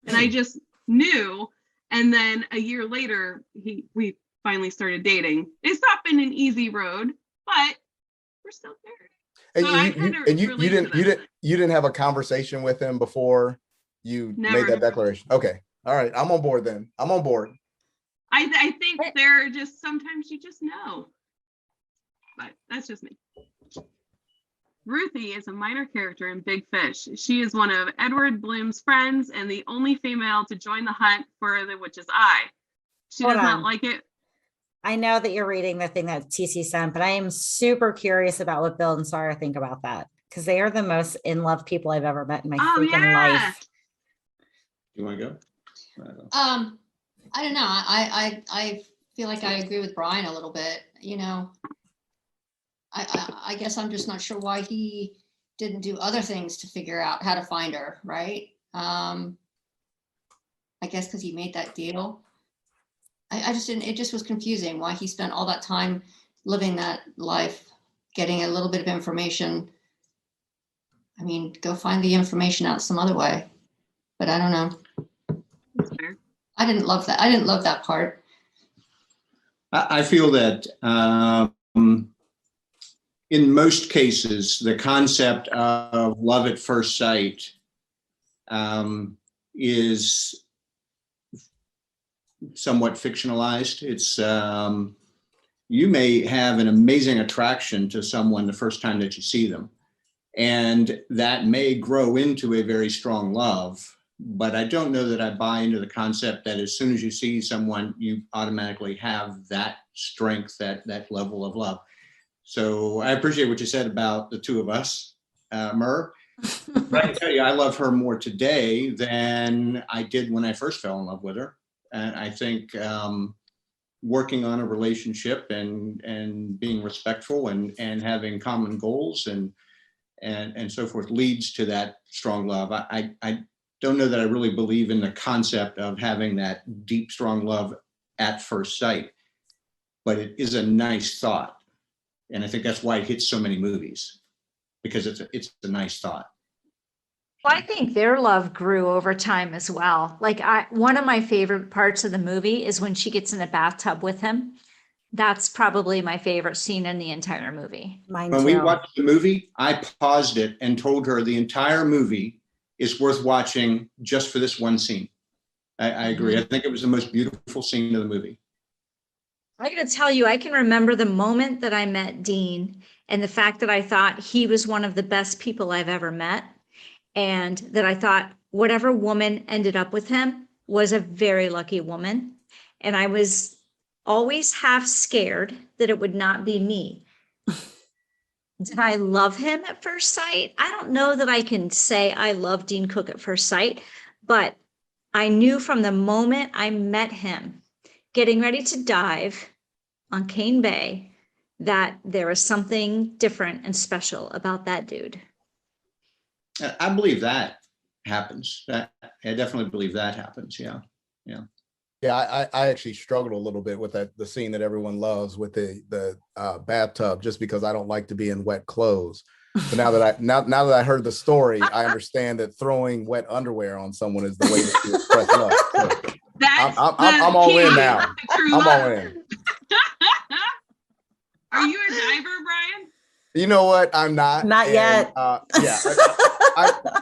And I just knew. And then a year later, we finally started dating. It's not been an easy road, but we're still married. And you didn't have a conversation with him before you Never. made that declaration. Okay. All right. I'm on board then. I'm on board. I think there are just sometimes you just know. But that's just me. Ruthie is a minor character in Big Fish. She is one of Edward Bloom's friends and the only female to join the hunt for the witch's eye. She does not like it. I know that you're reading the thing that TC sent, but I am super curious about what Bill and Sarah think about that, because they are the most in love people I've ever met in my freaking life. You want to go? I don't know. I feel like I agree with Brian a little bit. I guess I'm just not sure why he didn't do other things to figure out how to find her, right? I guess because he made that deal. I just didn't, it just was confusing why he spent all that time living that life, getting a little bit of information. I mean, go find the information out some other way, but I don't know. That's fair. I didn't love that. I didn't love that part. I feel that in most cases, the concept of love at first sight is somewhat fictionalized. It's you may have an amazing attraction to someone the first time that you see them, and that may grow into a very strong love. But I don't know that I buy into the concept that as soon as you see someone, you automatically have that strength, that level of love. So I appreciate what you said about the two of us, Mur. But I can tell you, I love her more today than I did when I first fell in love with her. And I think working on a relationship and being respectful and having common goals and so forth leads to that strong love. I don't know that I really believe in the concept of having that deep, strong love at first sight, but it is a nice thought. And I think that's why it hits so many movies, because it's a nice thought. Well, I think their love grew over time as well. Like one of my favorite parts of the movie is when she gets in a bathtub with him. That's probably my favorite scene in the entire movie. Mine When too. we watched the movie, I paused it and told her the entire movie is worth watching just for this one scene. I agree. I think it was the most beautiful scene of the movie. I gotta tell you, I can remember the moment that I met Dean and the fact that I thought he was one of the best people I've ever met. And that I thought whatever woman ended up with him was a very lucky woman. And I was always half scared that it would not be me. Did I love him at first sight? I don't know that I can say I love Dean Cook at first sight, but I knew from the moment I met him, getting ready to dive on Cane Bay, that there was something different and special about that dude. I believe that happens. I definitely believe that happens. Yeah. Yeah, I actually struggled a little bit with the scene that everyone loves with the bathtub, just because I don't like to be in wet clothes. But now that I heard the story, I understand that throwing wet underwear on someone is the way to express love. So I'm all in now. I'm all in. Are you a diver, Brian? You know what? I'm not. Not yet. Yeah,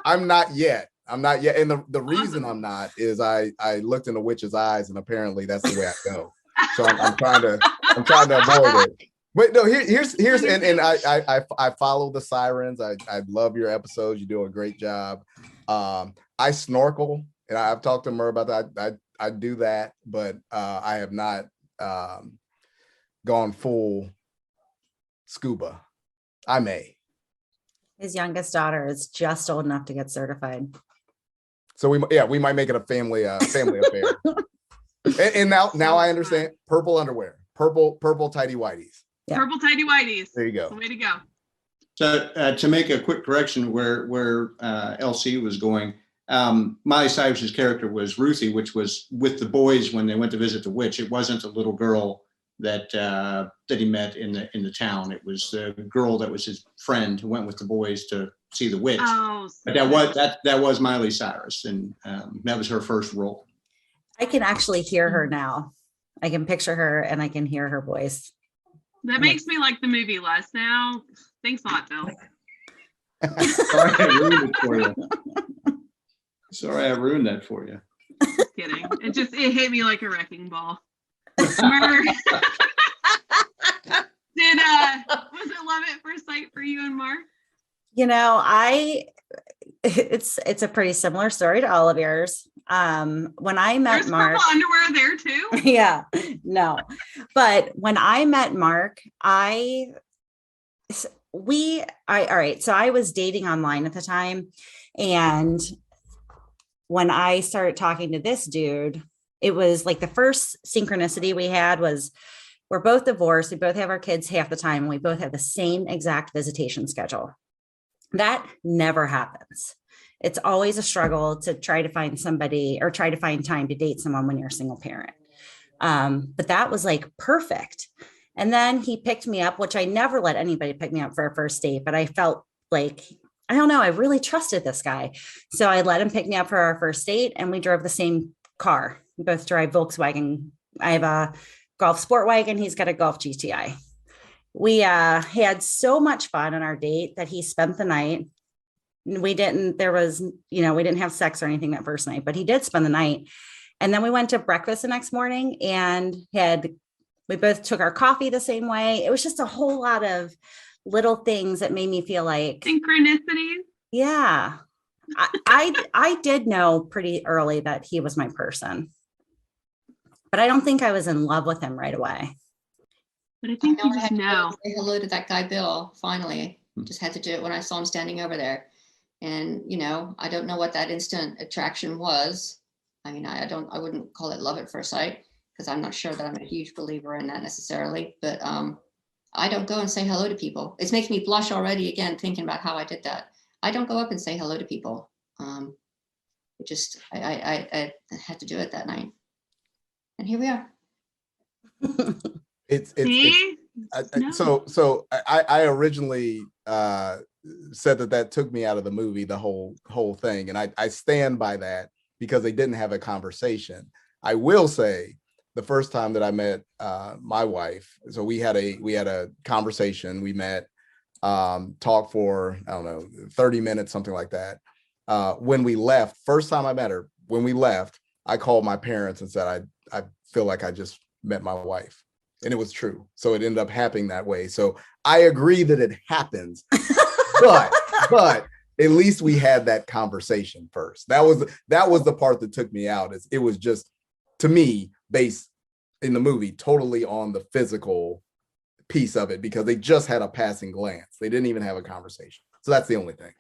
I'm not yet. I'm not yet. And the reason I'm not is I looked in the witch's eyes, and apparently that's the way I go. So I'm trying to avoid it. But no, here's and I follow the Sirens. I love your episodes. You do a great job. I snorkel, and I've talked to Mur about that. I do that, but I have not gone full scuba. I may. His youngest daughter is just old enough to get certified. So we might make it a family affair. And now I understand. Purple underwear, purple tidy whities. Yeah. Purple tidy whities. There you go. That's the way to go. So to make a quick correction where LC was going, Miley Cyrus's character was Ruthie, which was with the boys when they went to visit the witch. It wasn't a little girl that he met in the town. It was the girl that was his friend who went with the boys to see the witch. Oh, But that was Miley Cyrus, and that was her first role. I can actually hear her now. I can picture her and I can hear her voice. that makes me like the movie less now. Thanks a lot, Bill. Sorry, I ruined it for you. Sorry, I ruined that for you. Just kidding. It hit me like a wrecking ball. Mur- was it love at first sight for you and Mark? You know, it's a pretty similar story to all of yours. When I met There's Mark, purple underwear there too. yeah, no, but when I met Mark, all right. So I was dating online at the time, and when I started talking to this dude, it was like the first synchronicity we had was we're both divorced. We both have our kids half the time. And we both have the same exact visitation schedule. That never happens. It's always a struggle to try to find somebody or try to find time to date someone when you're a single parent. But that was like perfect. And then he picked me up, which I never let anybody pick me up for a first date, but I felt like, I don't know, I really trusted this guy. So I let him pick me up for our first date, and we drove the same car. We both drive Volkswagen. I have a Golf Sport Wagon. He's got a Golf GTI. We had so much fun on our date that he spent the night. We didn't have sex or anything that first night, but he did spend the night. And then we went to breakfast the next morning and we both took our coffee the same way. It was just a whole lot of little things that made me feel like Synchronicity. Yeah. I did know pretty early that he was my person, but I don't think I was in love with him right away. But I think you I just had to know. say hello to that guy, Bill, finally. Just had to do it when I saw him standing over there. And, I don't know what that instant attraction was. I mean, I wouldn't call it love at first sight. because I'm not sure that I'm a huge believer in that necessarily, but I don't go and say hello to people. It's making me blush already again, thinking about how I did that. I don't go up and say hello to people. It just, I had to do it that night. And here we are. See? No. So I originally said that took me out of the movie, the whole thing, and I stand by that because they didn't have a conversation. I will say the first time that I met my wife, so we had a conversation. We met, talked for, I don't know, 30 minutes, something like that. When we left, first time I met her, when we left, I called my parents and said, I feel like I just met my wife. And it was true. So it ended up happening that way. So I agree that it happens, but at least we had that conversation first. That was the part that took me out. It was just, to me, based in the movie totally on the physical piece of it, because they just had a passing glance. They didn't even have a conversation. So that's the only thing.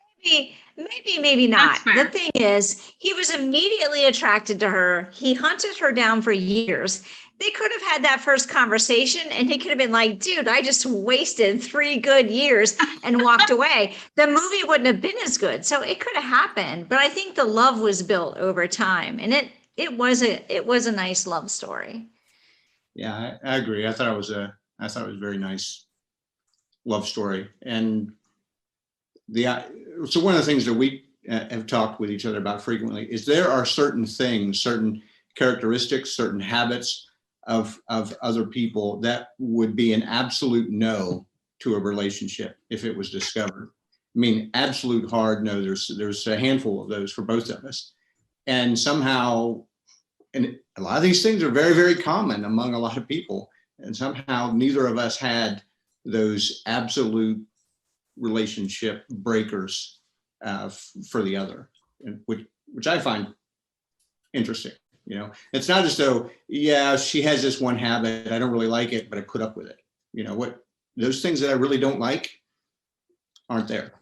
Maybe not. The thing is, he was immediately attracted to her. He hunted her down for years. They could have had that first conversation and he could have been like, dude, I just wasted 3 good years and walked away. The movie wouldn't have been as good. So it could have happened. But I think the love was built over time, and it was a nice love story. Yeah, I agree. I thought it was a very nice love story. And so one of the things that we have talked with each other about frequently is there are certain things, certain characteristics, certain habits of other people that would be an absolute no to a relationship if it was discovered. I mean, absolute hard no. There's a handful of those for both of us, and somehow, and a lot of these things are very, very common among a lot of people, and somehow neither of us had those absolute relationship breakers for the other, which I find interesting. You know, it's not as though, yeah, she has this one habit, I don't really like it, but I put up with it. You know what? Those things that I really don't like aren't there.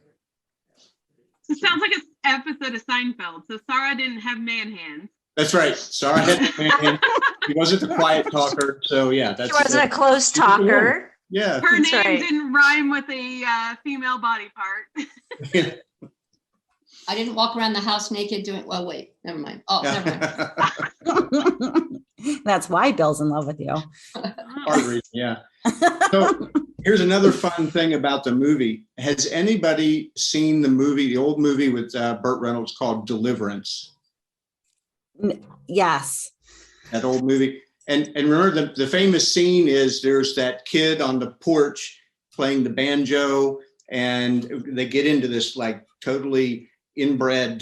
It sounds like an episode of Seinfeld. So Sarah didn't have man hands. That's right. Sarah had man hands. She wasn't the quiet talker. So yeah, she wasn't a close talker. Yeah. Her name didn't rhyme with a female body part. Yeah. I didn't walk around the house naked doing, well, wait, never mind. Oh, never mind. That's why Bill's in love with you. Part reason, yeah. So here's another fun thing about the movie. Has anybody seen the old movie with Burt Reynolds called Deliverance? Yes. That old movie. And remember the famous scene is there's that kid on the porch playing the banjo, and they get into this like totally inbred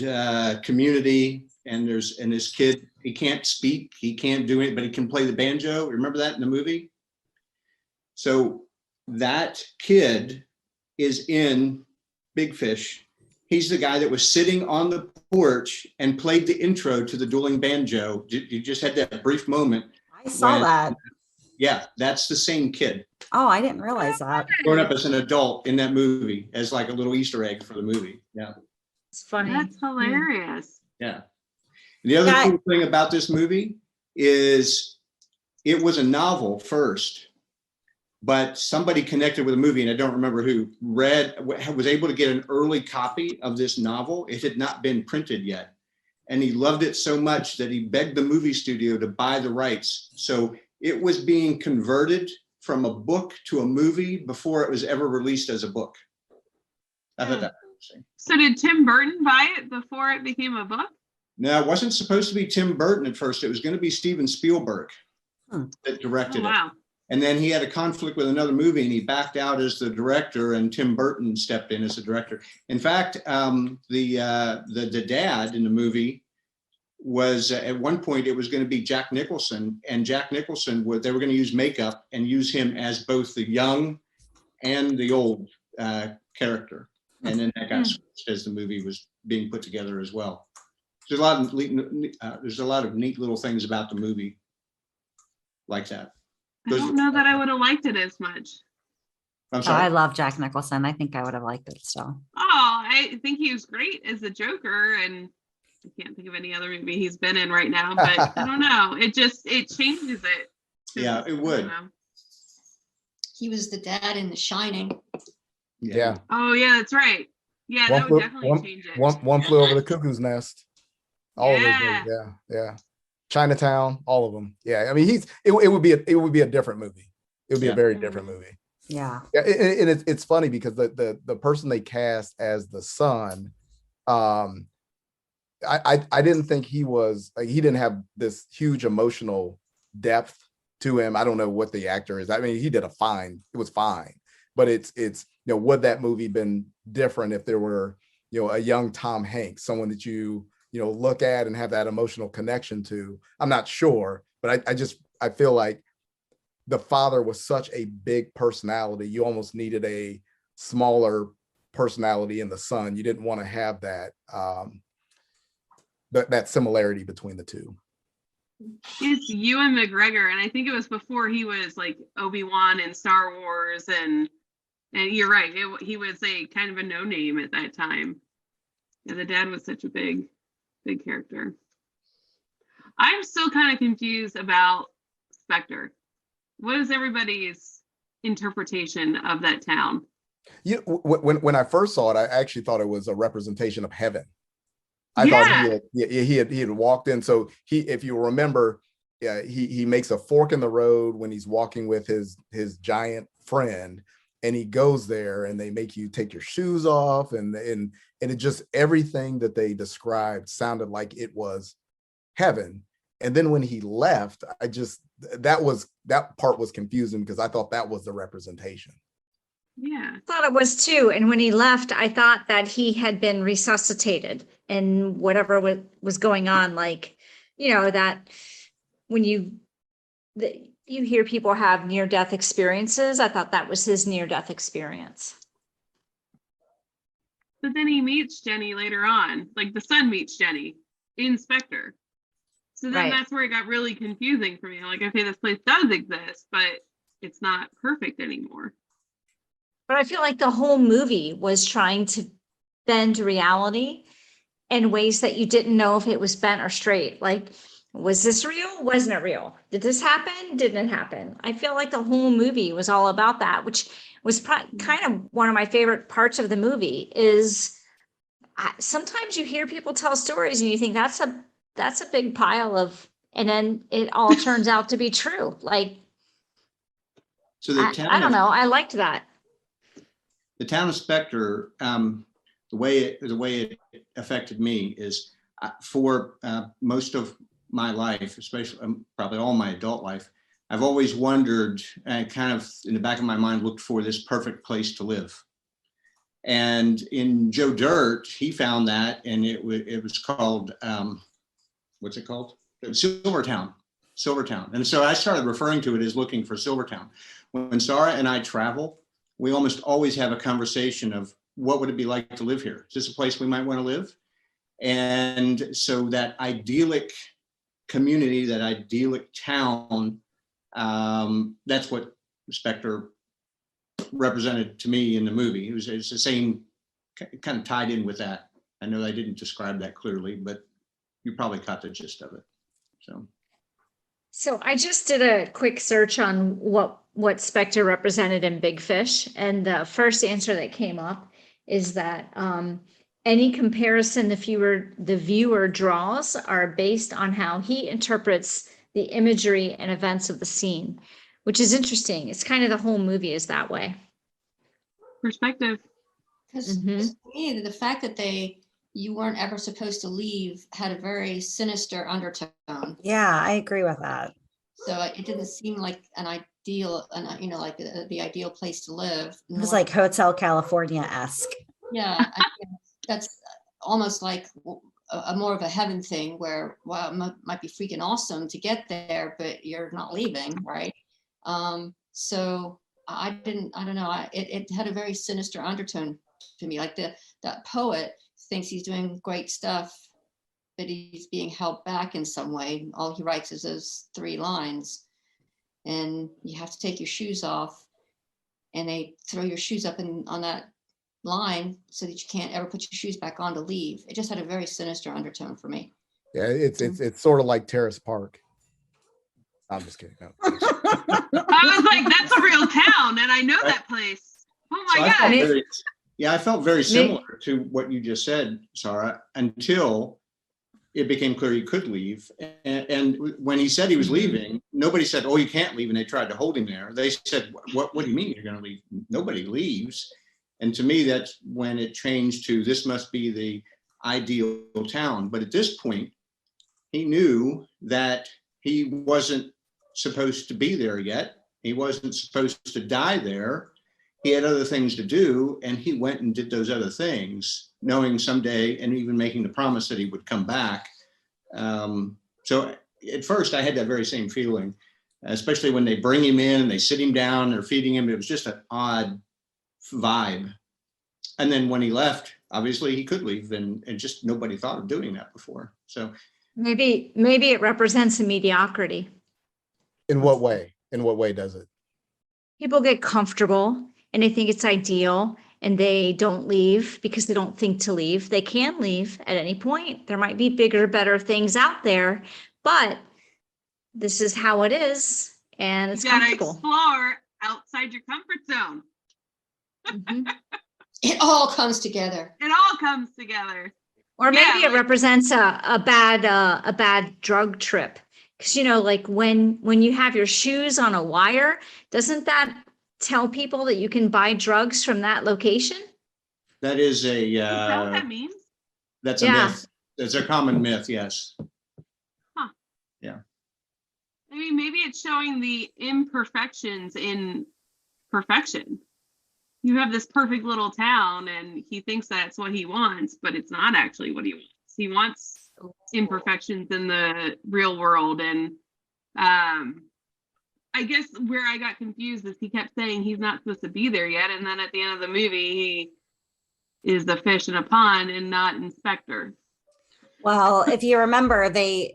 community, and this kid, he can't speak, he can't do it, but he can play the banjo. Remember that in the movie? So that kid is in Big Fish. He's the guy that was sitting on the porch and played the intro to the dueling banjo. You just had that brief moment. I saw that. Yeah, that's the same kid. Oh, I didn't realize that. Grown up as an adult in that movie as like a little Easter egg for the movie. Yeah. It's funny. That's hilarious. Yeah. The other cool thing about this movie is it was a novel first, but somebody connected with a movie, and I don't remember who, was able to get an early copy of this novel. It had not been printed yet. And he loved it so much that he begged the movie studio to buy the rights. So it was being converted from a book to a movie before it was ever released as a book. I thought that was interesting. So did Tim Burton buy it before it became a book? No, it wasn't supposed to be Tim Burton at first. It was going to be Steven Spielberg that directed it. And then he had a conflict with another movie, and he backed out as the director, and Tim Burton stepped in as the director. In fact, the dad in the movie was at one point it was going to be Jack Nicholson, and Jack Nicholson they were going to use makeup and use him as both the young and the old character. And then that got switched as the movie was being put together as well. There's a lot of neat little things about the movie like that. I don't know that I would have liked it as much. I'm sorry. I love Jack Nicholson. I think I would have liked it still. Oh, I think he was great as the Joker, and I can't think of any other movie he's been in right now, but I don't know. It changes it. Yeah, it would. He was the dad in The Shining. Yeah. Oh yeah, that's right. Yeah, that would definitely change it. One flew over the cuckoo's nest. All of Yeah. those, yeah. Chinatown, all of them. Yeah, I mean, it would be a different movie. It would be a very different movie. Yeah. Yeah, and it's funny because the person they cast as the son, I didn't think he didn't have this huge emotional depth to him. I don't know what the actor is. I mean, he did it was fine, but it's would that movie been different if there were a young Tom Hanks, someone that you look at and have that emotional connection to? I'm not sure, but I feel like the father was such a big personality. You almost needed a smaller personality in the son. You didn't want to have that that similarity between the two. It's Ewan McGregor, and I think it was before he was like Obi-Wan in Star Wars, and you're right, he was a kind of a no-name at that time. Yeah, the dad was such a big character. I'm still kind of confused about Spectre. What is everybody's interpretation of that town? When I first saw it, I actually thought it was a representation of heaven. I thought he had walked in. So if you remember, he makes a fork in the road when he's walking with his giant friend, and he goes there and they make you take your shoes off, and it just, everything that they described sounded like it was heaven. And then when he left, that part was confusing because I thought that was the representation. Yeah, I thought it was too. And when he left, I thought that he had been resuscitated and whatever was going on, like, that when you hear people have near-death experiences, I thought that was his near-death experience. but then he meets Jenny later on, like the son meets Jenny in Spectre. So then that's where it got really confusing for me. Like, okay, this place does exist, but it's not perfect anymore. But I feel like the whole movie was trying to bend reality in ways that you didn't know if it was bent or straight. Like, was this real? Wasn't it real? Did this happen? Didn't it happen? I feel like the whole movie was all about that, which was kind of one of my favorite parts of the movie. Is sometimes you hear people tell stories and you think that's a big pile of, and then it all turns out to be true. Like, So I don't know. I liked that. The town of Spectre, the way it affected me is for most of my life, especially probably all my adult life, I've always wondered and kind of in the back of my mind looked for this perfect place to live. And in Joe Dirt, he found that, and it was called, what's it called? Silvertown. And so I started referring to it as looking for Silvertown. When Sarah and I travel, we almost always have a conversation of what would it be like to live here? Is this a place we might want to live? And so that idyllic community, that idyllic town, that's what Spectre represented to me in the movie. It's the same, kind of tied in with that. I know I didn't describe that clearly, but you probably caught the gist of it. So I just did a quick search on what Spectre represented in Big Fish, and the first answer that came up is that any comparison the viewer draws are based on how he interprets the imagery and events of the scene, which is interesting. It's kind of the whole movie is that way. Perspective. Because to me, the fact that you weren't ever supposed to leave had a very sinister undertone. Yeah, I agree with that. So it didn't seem like an ideal, like the ideal place to live. It was like Hotel California-esque. Yeah, that's almost like a more of a heaven thing where, wow, it might be freaking awesome to get there, but you're not leaving, right? So I don't know. It had a very sinister undertone to me. Like that poet thinks he's doing great stuff, but he's being held back in some way. All he writes is those 3 lines, and you have to take your shoes off, and they throw your shoes up on that line so that you can't ever put your shoes back on to leave. It just had a very sinister undertone for me. Yeah, it's sort of like Terrace Park. I'm just kidding. No. I was like, that's a real town, and I know that place. Oh my So God. I felt very similar to what you just said, Sarah, until it became clear he could leave. And when he said he was leaving, nobody said, "Oh, you can't leave," and they tried to hold him there. They said, "What do you mean you're going to leave?" Nobody leaves. And to me, that's when it changed to, this must be the ideal town. But at this point, he knew that he wasn't supposed to be there yet. He wasn't supposed to die there. He had other things to do, and he went and did those other things, knowing someday, and even making the promise that he would come back. So at first I had that very same feeling, especially when they bring him in and they sit him down, they're feeding him. It was just an odd vibe. And then when he left, obviously he could leave, and just nobody thought of doing that before. So Maybe it represents a mediocrity. In what way? In what way does it? People get comfortable and they think it's ideal, and they don't leave because they don't think to leave. They can leave at any point. There might be bigger, better things out there, but this is how it is, and it's You gotta comfortable. explore outside your comfort zone. Mhm. It all comes together. It all comes together. Or maybe Yeah, it represents a bad drug trip. Because, like when you have your shoes on a wire, doesn't that tell people that you can buy drugs from that location? that is Is that what that means? that's a Yeah. myth. It's a common myth, yes. I mean, maybe it's showing the imperfections in perfection. You have this perfect little town, and he thinks that's what he wants, but it's not actually what he wants. He wants imperfections in the real world. And I guess where I got confused is he kept saying he's not supposed to be there yet, and then at the end of the movie, he is the fish in a pond and not Inspector. Well, if you remember, the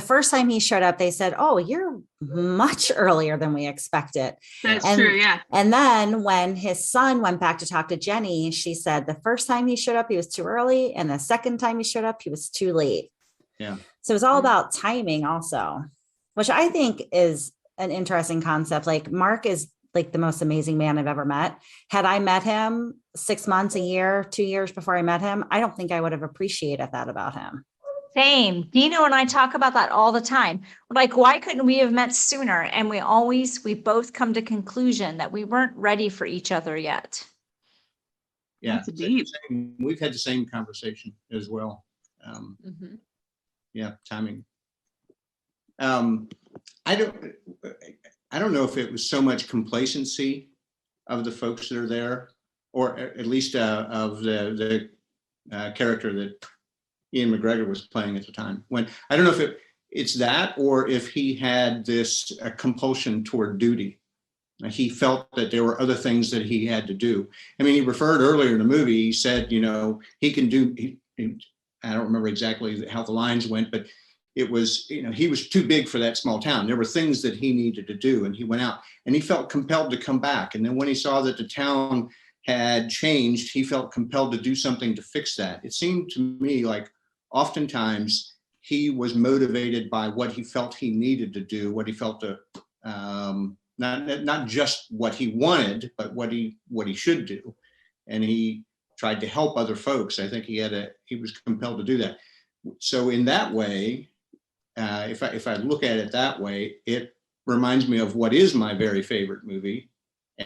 first time he showed up, they said, "Oh, you're much earlier than we expected." That's And- true, yeah. And then when his son went back to talk to Jenny, she said the first time he showed up, he was too early. And the second time he showed up, he was too late. Yeah. So it was all about timing also, which I think is an interesting concept. Like, Mark is like the most amazing man I've ever met. Had I met him 6 months, a year, 2 years before I met him, I don't think I would have appreciated that about him. Same. Dino and I talk about that all the time. We're like, why couldn't we have met sooner? And we both come to conclusion that we weren't ready for each other yet. Yeah. That's deep. We've had the same conversation as well. Mhm. Yeah, timing. I don't know if it was so much complacency of the folks that are there, or at least of the character that Ian McGregor was playing at the time. When I don't know if it's that, or if he had this compulsion toward duty. He felt that there were other things that he had to do. I mean, he referred earlier in the movie, he said, he can do, I don't remember exactly how the lines went, but it was, he was too big for that small town. There were things that he needed to do, and he went out and he felt compelled to come back. And then when he saw that the town had changed, he felt compelled to do something to fix that. It seemed to me like oftentimes he was motivated by what he felt he needed to do, what he felt to, not just what he wanted, but what he should do. And he tried to help other folks. I think he was compelled to do that. So in that way, if I look at it that way, it reminds me of what is my very favorite movie.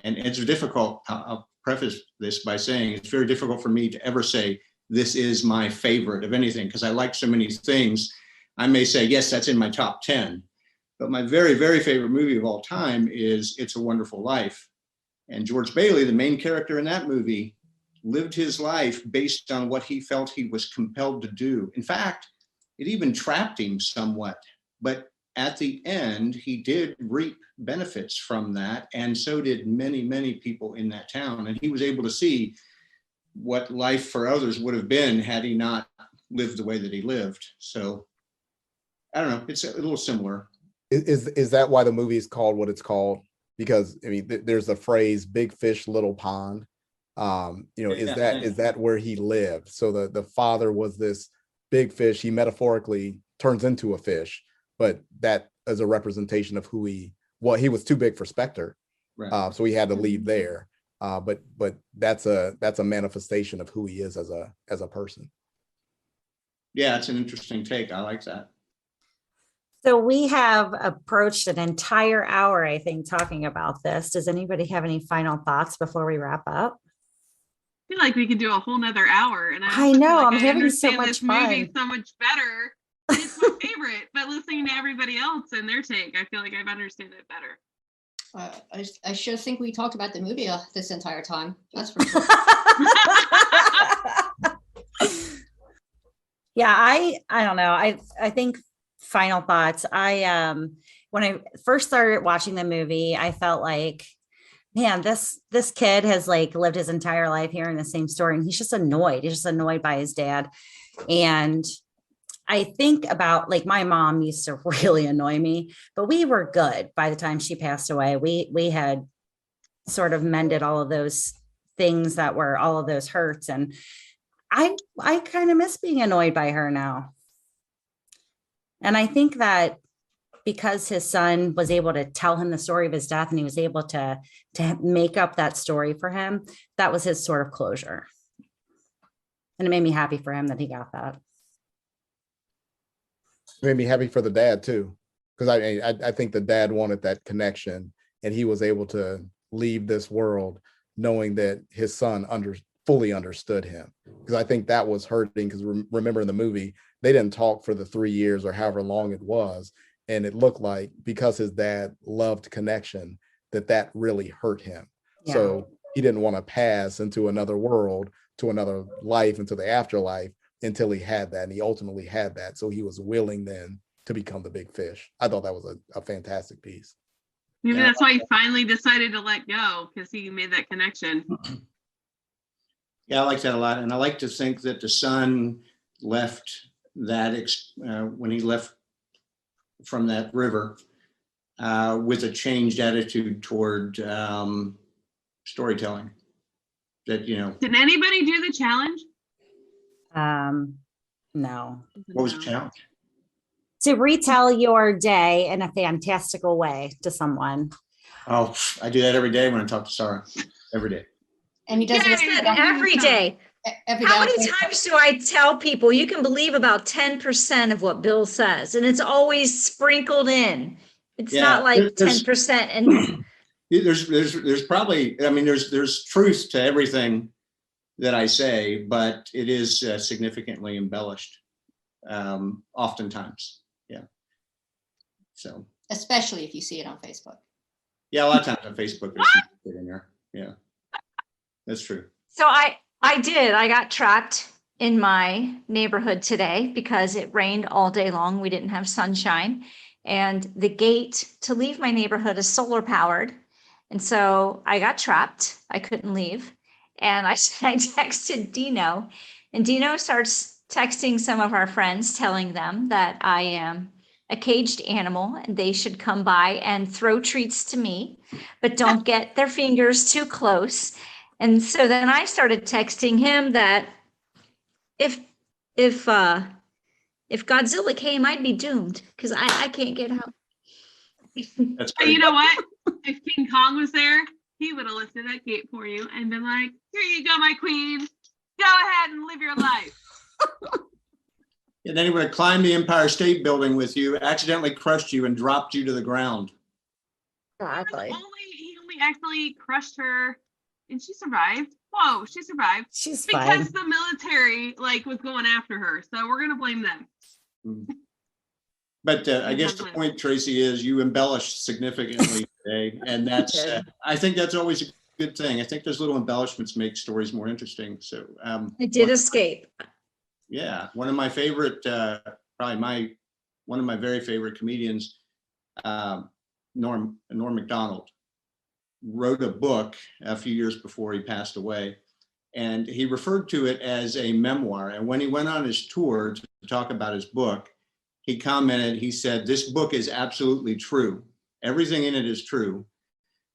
And it's difficult. I'll preface this by saying it's very difficult for me to ever say this is my favorite of anything, because I like so many things. I may say, yes, that's in my top 10. But my very, very favorite movie of all time is It's a Wonderful Life. And George Bailey, the main character in that movie, lived his life based on what he felt he was compelled to do. In fact, it even trapped him somewhat. But at the end, he did reap benefits from that. And so did many, many people in that town. And he was able to see what life for others would have been had he not lived the way that he lived. So I don't know, it's a little similar. Is that why the movie is called what it's called? Because I mean, there's a phrase, big fish, little pond. Is that where he lived? So the father was this big fish. He metaphorically turns into a fish, but that is a representation of who he was too big for Spectre. Right. So he had to leave there. But that's a manifestation of who he is as a person. Yeah, it's an interesting take. I like that. So we have approached an entire hour, I think, talking about this. Does anybody have any final thoughts before we wrap up? I feel like we could do a whole nother hour. And I also know, feel like I'm I having so understand much this movie fun. so much better. It's my favorite, but listening to everybody else and their take, I feel like I've understood it better. I sure think we talked about the movie this entire time. That's for sure. Yeah, I don't know. I think final thoughts. When I first started watching the movie, I felt like, man, this kid has like lived his entire life hearing the same story, and he's just annoyed. He's just annoyed by his dad. And I think about, like, my mom used to really annoy me, but we were good by the time she passed away. We had sort of mended all of those things that were all of those hurts. And I kind of miss being annoyed by her now. And I think that because his son was able to tell him the story of his death and he was able to make up that story for him, that was his sort of closure. And it made me happy for him that he got that. Made me happy for the dad too, because I think the dad wanted that connection, and he was able to leave this world knowing that his son fully understood him. Because I think that was hurting, because remember in the movie, they didn't talk for the 3 years or however long it was. And it looked like, because his dad loved connection, that really hurt him. Yeah. So he didn't want to pass into another world, to another life, into the afterlife, until he had that. And he ultimately had that. So he was willing then to become the big fish. I thought that was a fantastic piece. Maybe that's why he finally decided to let go, because he made that connection. Yeah, I like that a lot. And I like to think that the son left that, when he left from that river, with a changed attitude toward storytelling. That, Did anybody do the challenge? No. What was the challenge? To retell your day in a fantastical way to someone. Oh, I do that every day when I talk to Sarah. Every day. And he does it every day. Every How day. many times do I tell people you can believe about 10% of what Bill says, and it's always sprinkled in? It's not like 10% and there's probably, I mean, there's truth to everything that I say, but it is significantly embellished, oftentimes. Yeah. So. Especially if you see it on Facebook. Yeah, a lot of times on Facebook there's some shit in there. Yeah, that's true. So I got trapped in my neighborhood today because it rained all day long. We didn't have sunshine, and the gate to leave my neighborhood is solar powered. And so I got trapped. I couldn't leave. And I texted Dino, and Dino starts texting some of our friends, telling them that I am a caged animal and they should come by and throw treats to me, but don't get their fingers too close. And so then I started texting him that if Godzilla came, I'd be doomed, because I can't get out. That's But you know what? If King Kong was there, he would have lifted that gate for you and been like, "Here you go, my queen. Go ahead and live your life." And then he would have climbed the Empire State Building with you, accidentally crushed you, and dropped you to the ground. Exactly. He only accidentally crushed her, and she survived. Whoa, she survived. She's because fine. the military was going after her, so we're gonna blame them. But I guess the point, Tracy, is you embellished significantly today, and that's I think that's always a good thing. I think those little embellishments make stories more interesting. So I did escape. Yeah, one of my favorite, one of my very favorite comedians, Norm Macdonald, wrote a book a few years before he passed away, and he referred to it as a memoir. And when he went on his tour to talk about his book, he commented, he said, "This book is absolutely true. Everything in it is true.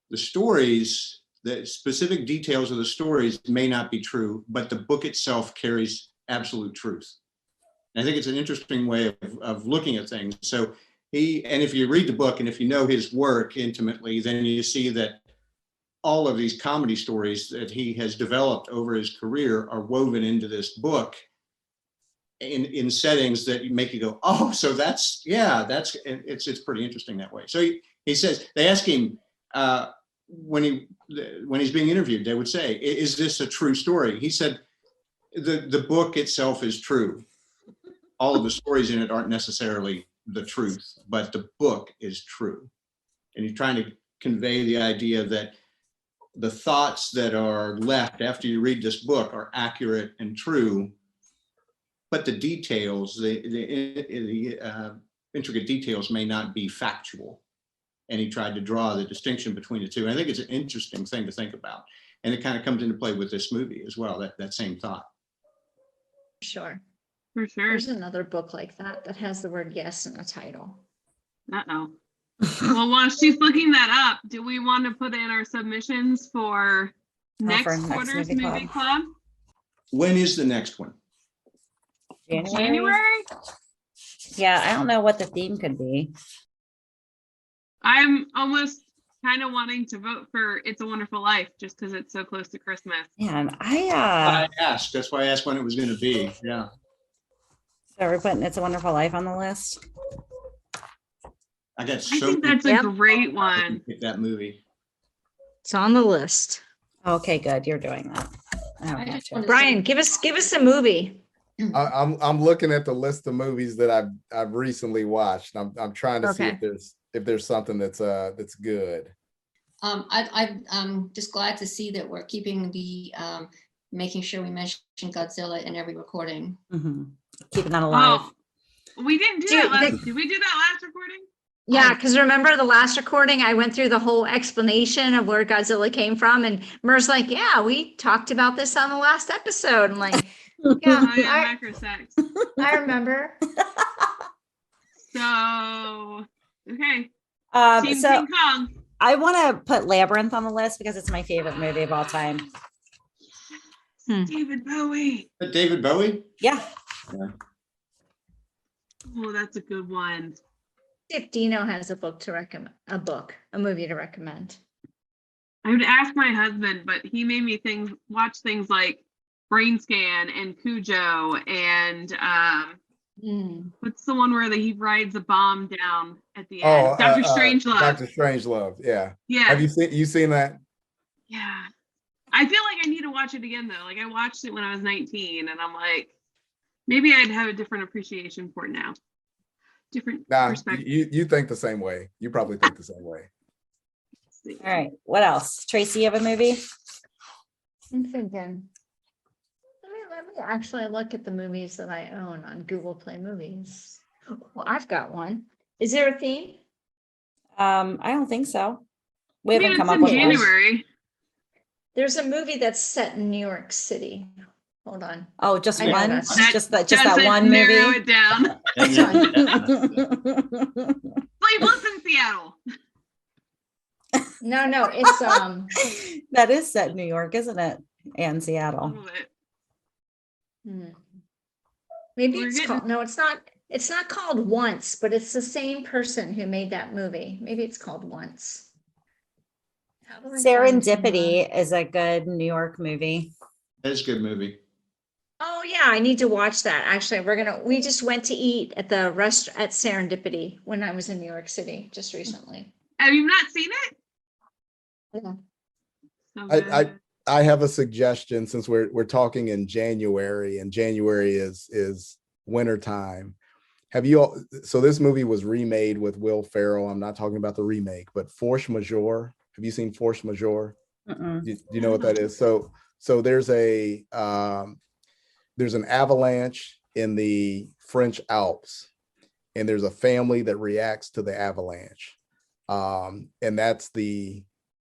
The stories the specific details of the stories may not be true, but the book itself carries absolute truth. And I think it's an interesting way of looking at things. So and if you read the book and if you know his work intimately, then you see that all of these comedy stories that he has developed over his career are woven into this book in settings that make you go, oh, so it's pretty interesting that way. So he says, they ask him when he's being interviewed, they would say, is this a true story? He said, the book itself is true. All of the stories in it aren't necessarily the truth, but the book is true. And he's trying to convey the idea that the thoughts that are left after you read this book are accurate and true, but the details, the intricate details may not be factual. And he tried to draw the distinction between the two. And I think it's an interesting thing to think about. And it kind of comes into play with this movie as well, that same thought. Sure. For sure. There's another book like that has the word yes in the title. Uh-oh. Well, while she's looking that up, do we want to put in our submissions for next quarter's movie club? When is the next one? January? Yeah, I don't know what the theme could be. I'm almost kind of wanting to vote for It's a Wonderful Life just because it's so close to Christmas. Yeah, and That's why I asked when it was going to be. Yeah. So we're putting It's a Wonderful Life on the list. I think that's a great one. That movie. It's on the list. Okay, good. You're doing that. I don't have to. Brian, give us a movie. I'm looking at the list of movies that I've recently watched. I'm trying to see if there's something that's good. I'm just glad to see that we're keeping the making sure we mention Godzilla in every recording. Mm-hmm. Keeping that alive. Oh, we didn't do that last. Did we do that last recording? Yeah, because remember the last recording, I went through the whole explanation of where Godzilla came from, and Mer's like, "Yeah, we talked about this on the last episode." I'm like, "Yeah, macrosex. I remember." So, okay. Team So King Kong. I want to put Labyrinth on the list because it's my favorite movie of all time. David Bowie. David Bowie? Yeah. Oh, that's a good one. If Dino has a book to recommend, a movie to recommend. I would ask my husband, but he made me watch things like Brain Scan and Cujo and what's the one where he rides a bomb down at the end? Dr. Strangelove. Dr. Strangelove, yeah. Yeah. Have you seen that? Yeah. I feel like I need to watch it again though. Like I watched it when I was 19 and I'm like, maybe I'd have a different appreciation for it now. Different perspective. You think the same way. You probably think the same way. All right. What else? Tracy, you have a movie? I'm thinking. Let me actually look at the movies that I own on Google Play Movies. Well, I've got one. Is there a theme? I don't think so. We haven't come up with January. One. There's a movie that's set in New York City. Hold on. Oh, just I one? Just that one narrow movie? It down. Sleepless in Seattle. No, it's that is set in New York, isn't it? And Seattle. Maybe it's called, no, it's not. It's not called Once, but it's the same person who made that movie. Maybe it's called Once. Serendipity is a good New York movie. That's a good movie. Oh yeah, I need to watch that. Actually, we just went to eat at the restaurant at Serendipity when I was in New York City just recently. Have you not seen it? Yeah. I have a suggestion since we're talking in January and January is winter time. So this movie was remade with Will Ferrell. I'm not talking about the remake, but Force Majeure. Have you seen Force Majeure? Do you know what that is? So there's an avalanche in the French Alps, and there's a family that reacts to the avalanche. And that's the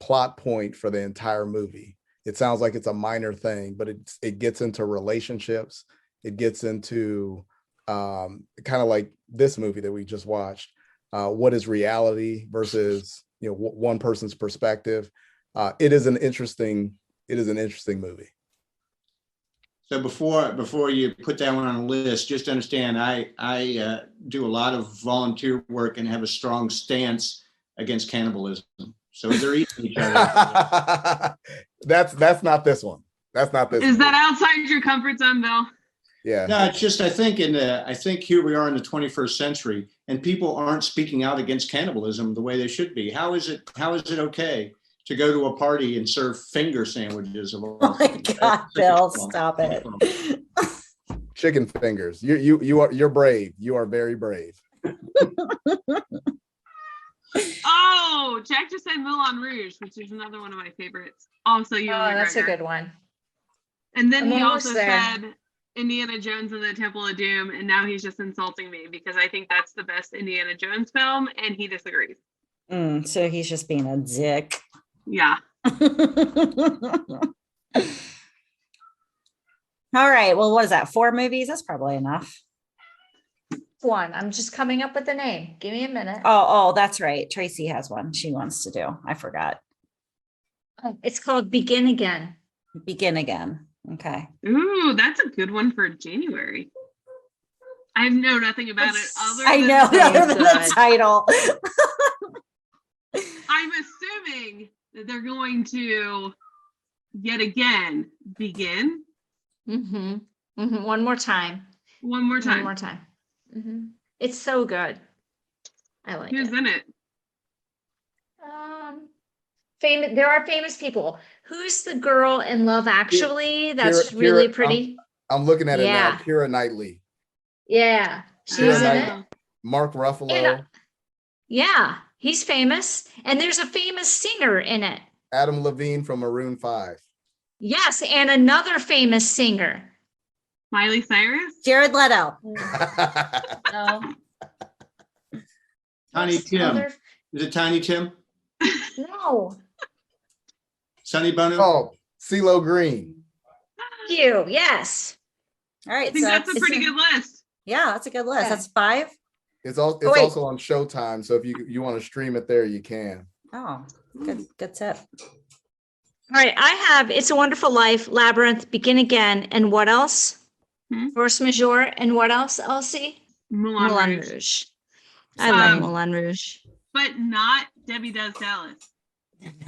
plot point for the entire movie. It sounds like it's a minor thing, but it gets into relationships. It gets into kind of like this movie that we just watched. What is reality versus one person's perspective? it is an interesting movie. So before you put that one on the list, just understand I do a lot of volunteer work and have a strong stance against cannibalism. So they're eating each other. That's not this one. That's not this. Is movie. that outside your comfort zone, Bill? Yeah. No, it's just I think here we are in the 21st century, and people aren't speaking out against cannibalism the way they should be. How is it okay to go to a party and serve finger sandwiches of all Oh my things? God, Bill, stop it. Chicken fingers. You're brave. You are very brave. Oh, Jack just said Moulin Rouge, which is another one of my favorites. Also, you. Oh, that's a good one. And then I'm he almost also there. said Indiana Jones and the Temple of Doom, and now he's just insulting me because I think that's the best Indiana Jones film, and he disagrees. So he's just being a dick. Yeah. All right. Well, what is that? 4 movies? That's probably enough. One. I'm just coming up with the name. Give me a minute. Oh, that's right. Tracy has one she wants to do. I forgot. It's called Begin Again. Begin Again. Okay. Ooh, that's a good one for January. I know nothing about it other I than know, the other than the good. title. I'm assuming that they're going to yet again begin One more time. one more time. One more time. It's so good. I like Who's it. in it? Famous. There are famous people. Who's the girl in Love Actually? That's Keira- really Keira- pretty. I'm looking at it Yeah. now. Keira Knightley, Yeah, she's Keira in Knightley. it. Mark Ruffalo, And, yeah, he's famous. And there's a famous singer in it. Adam Levine from Maroon 5. Yes, and another famous singer. Miley Cyrus? Jared Leto. No. Tiny What's the Tim. other- Is it Tiny Tim? No. Sonny Bono? Oh, CeeLo Green. You, yes. All right. I think that's a pretty good list. Yeah, that's a good list. Yeah. That's 5. It's wait. also on Showtime, so if you want to stream it there, you can. Oh, good tip. All right, I have It's a Wonderful Life, Labyrinth, Begin Again, and what else? Force Majeure, and what else, Elsie? Moulin Moulin Rouge. Rouge. I love Um, Moulin Rouge. But not Debbie Does Dallas.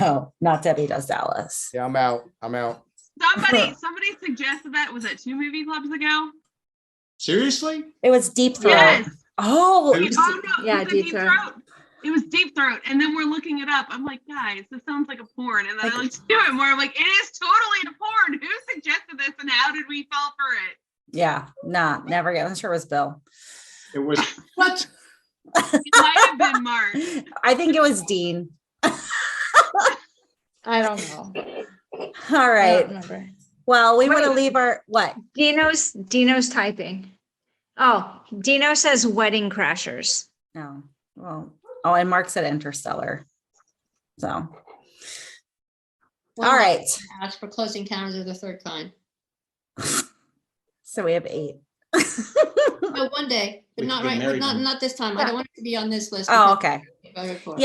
No, not Debbie Does Dallas. Yeah, I'm out. Somebody suggested that. Was that 2 movie clubs ago? Seriously? It was Deep Throat. Yes. Oh, Oh no, Yeah, it was Deep Deep Throat. Throat. It was Deep Throat. And then we're looking it up. I'm like, guys, this sounds like a porn. And then I looked into it more. I'm like, it is totally a porn. Who suggested this and how did we fall for it? yeah. Nah, never again. I'm sure it was Bill. It was what? It might have been Mark. I think it was Dean. I don't know. All I right. don't remember. Well, we want to Wait. leave our what? Dino's typing. Oh, Dino says Wedding Crashers. No. Well, and Mark said Interstellar. So, all right. Ask for Close Encounters of the Third Kind. So we have 8. No, one day, but We not could right. marry them. Not this time. I don't want it to be on this list. Oh, because okay. I voted for it.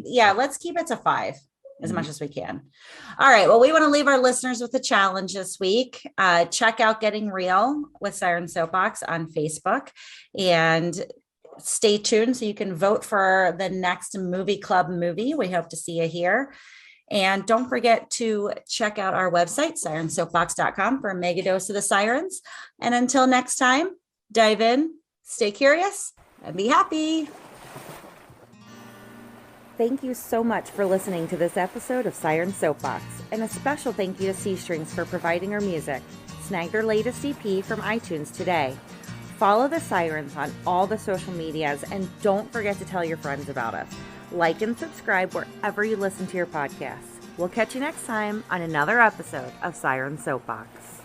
Yeah, let's keep it to 5 as much as we can. All right. Well, we want to leave our listeners with a challenge this week. Check out Getting Real with Siren Soapbox on Facebook and stay tuned so you can vote for the next movie club movie. We hope to see you here. And don't forget to check out our website, sirensoapbox.com, for a mega dose of the Sirens. And until next time, dive in, stay curious, and be happy. Thank you so much for listening to this episode of Siren Soapbox, and a special thank you to C Strings for providing our music. Snag their latest EP from iTunes today. Follow the Sirens on all the social medias, and don't forget to tell your friends about us. Like and subscribe wherever you listen to your podcasts. We'll catch you next time on another episode of Siren Soapbox.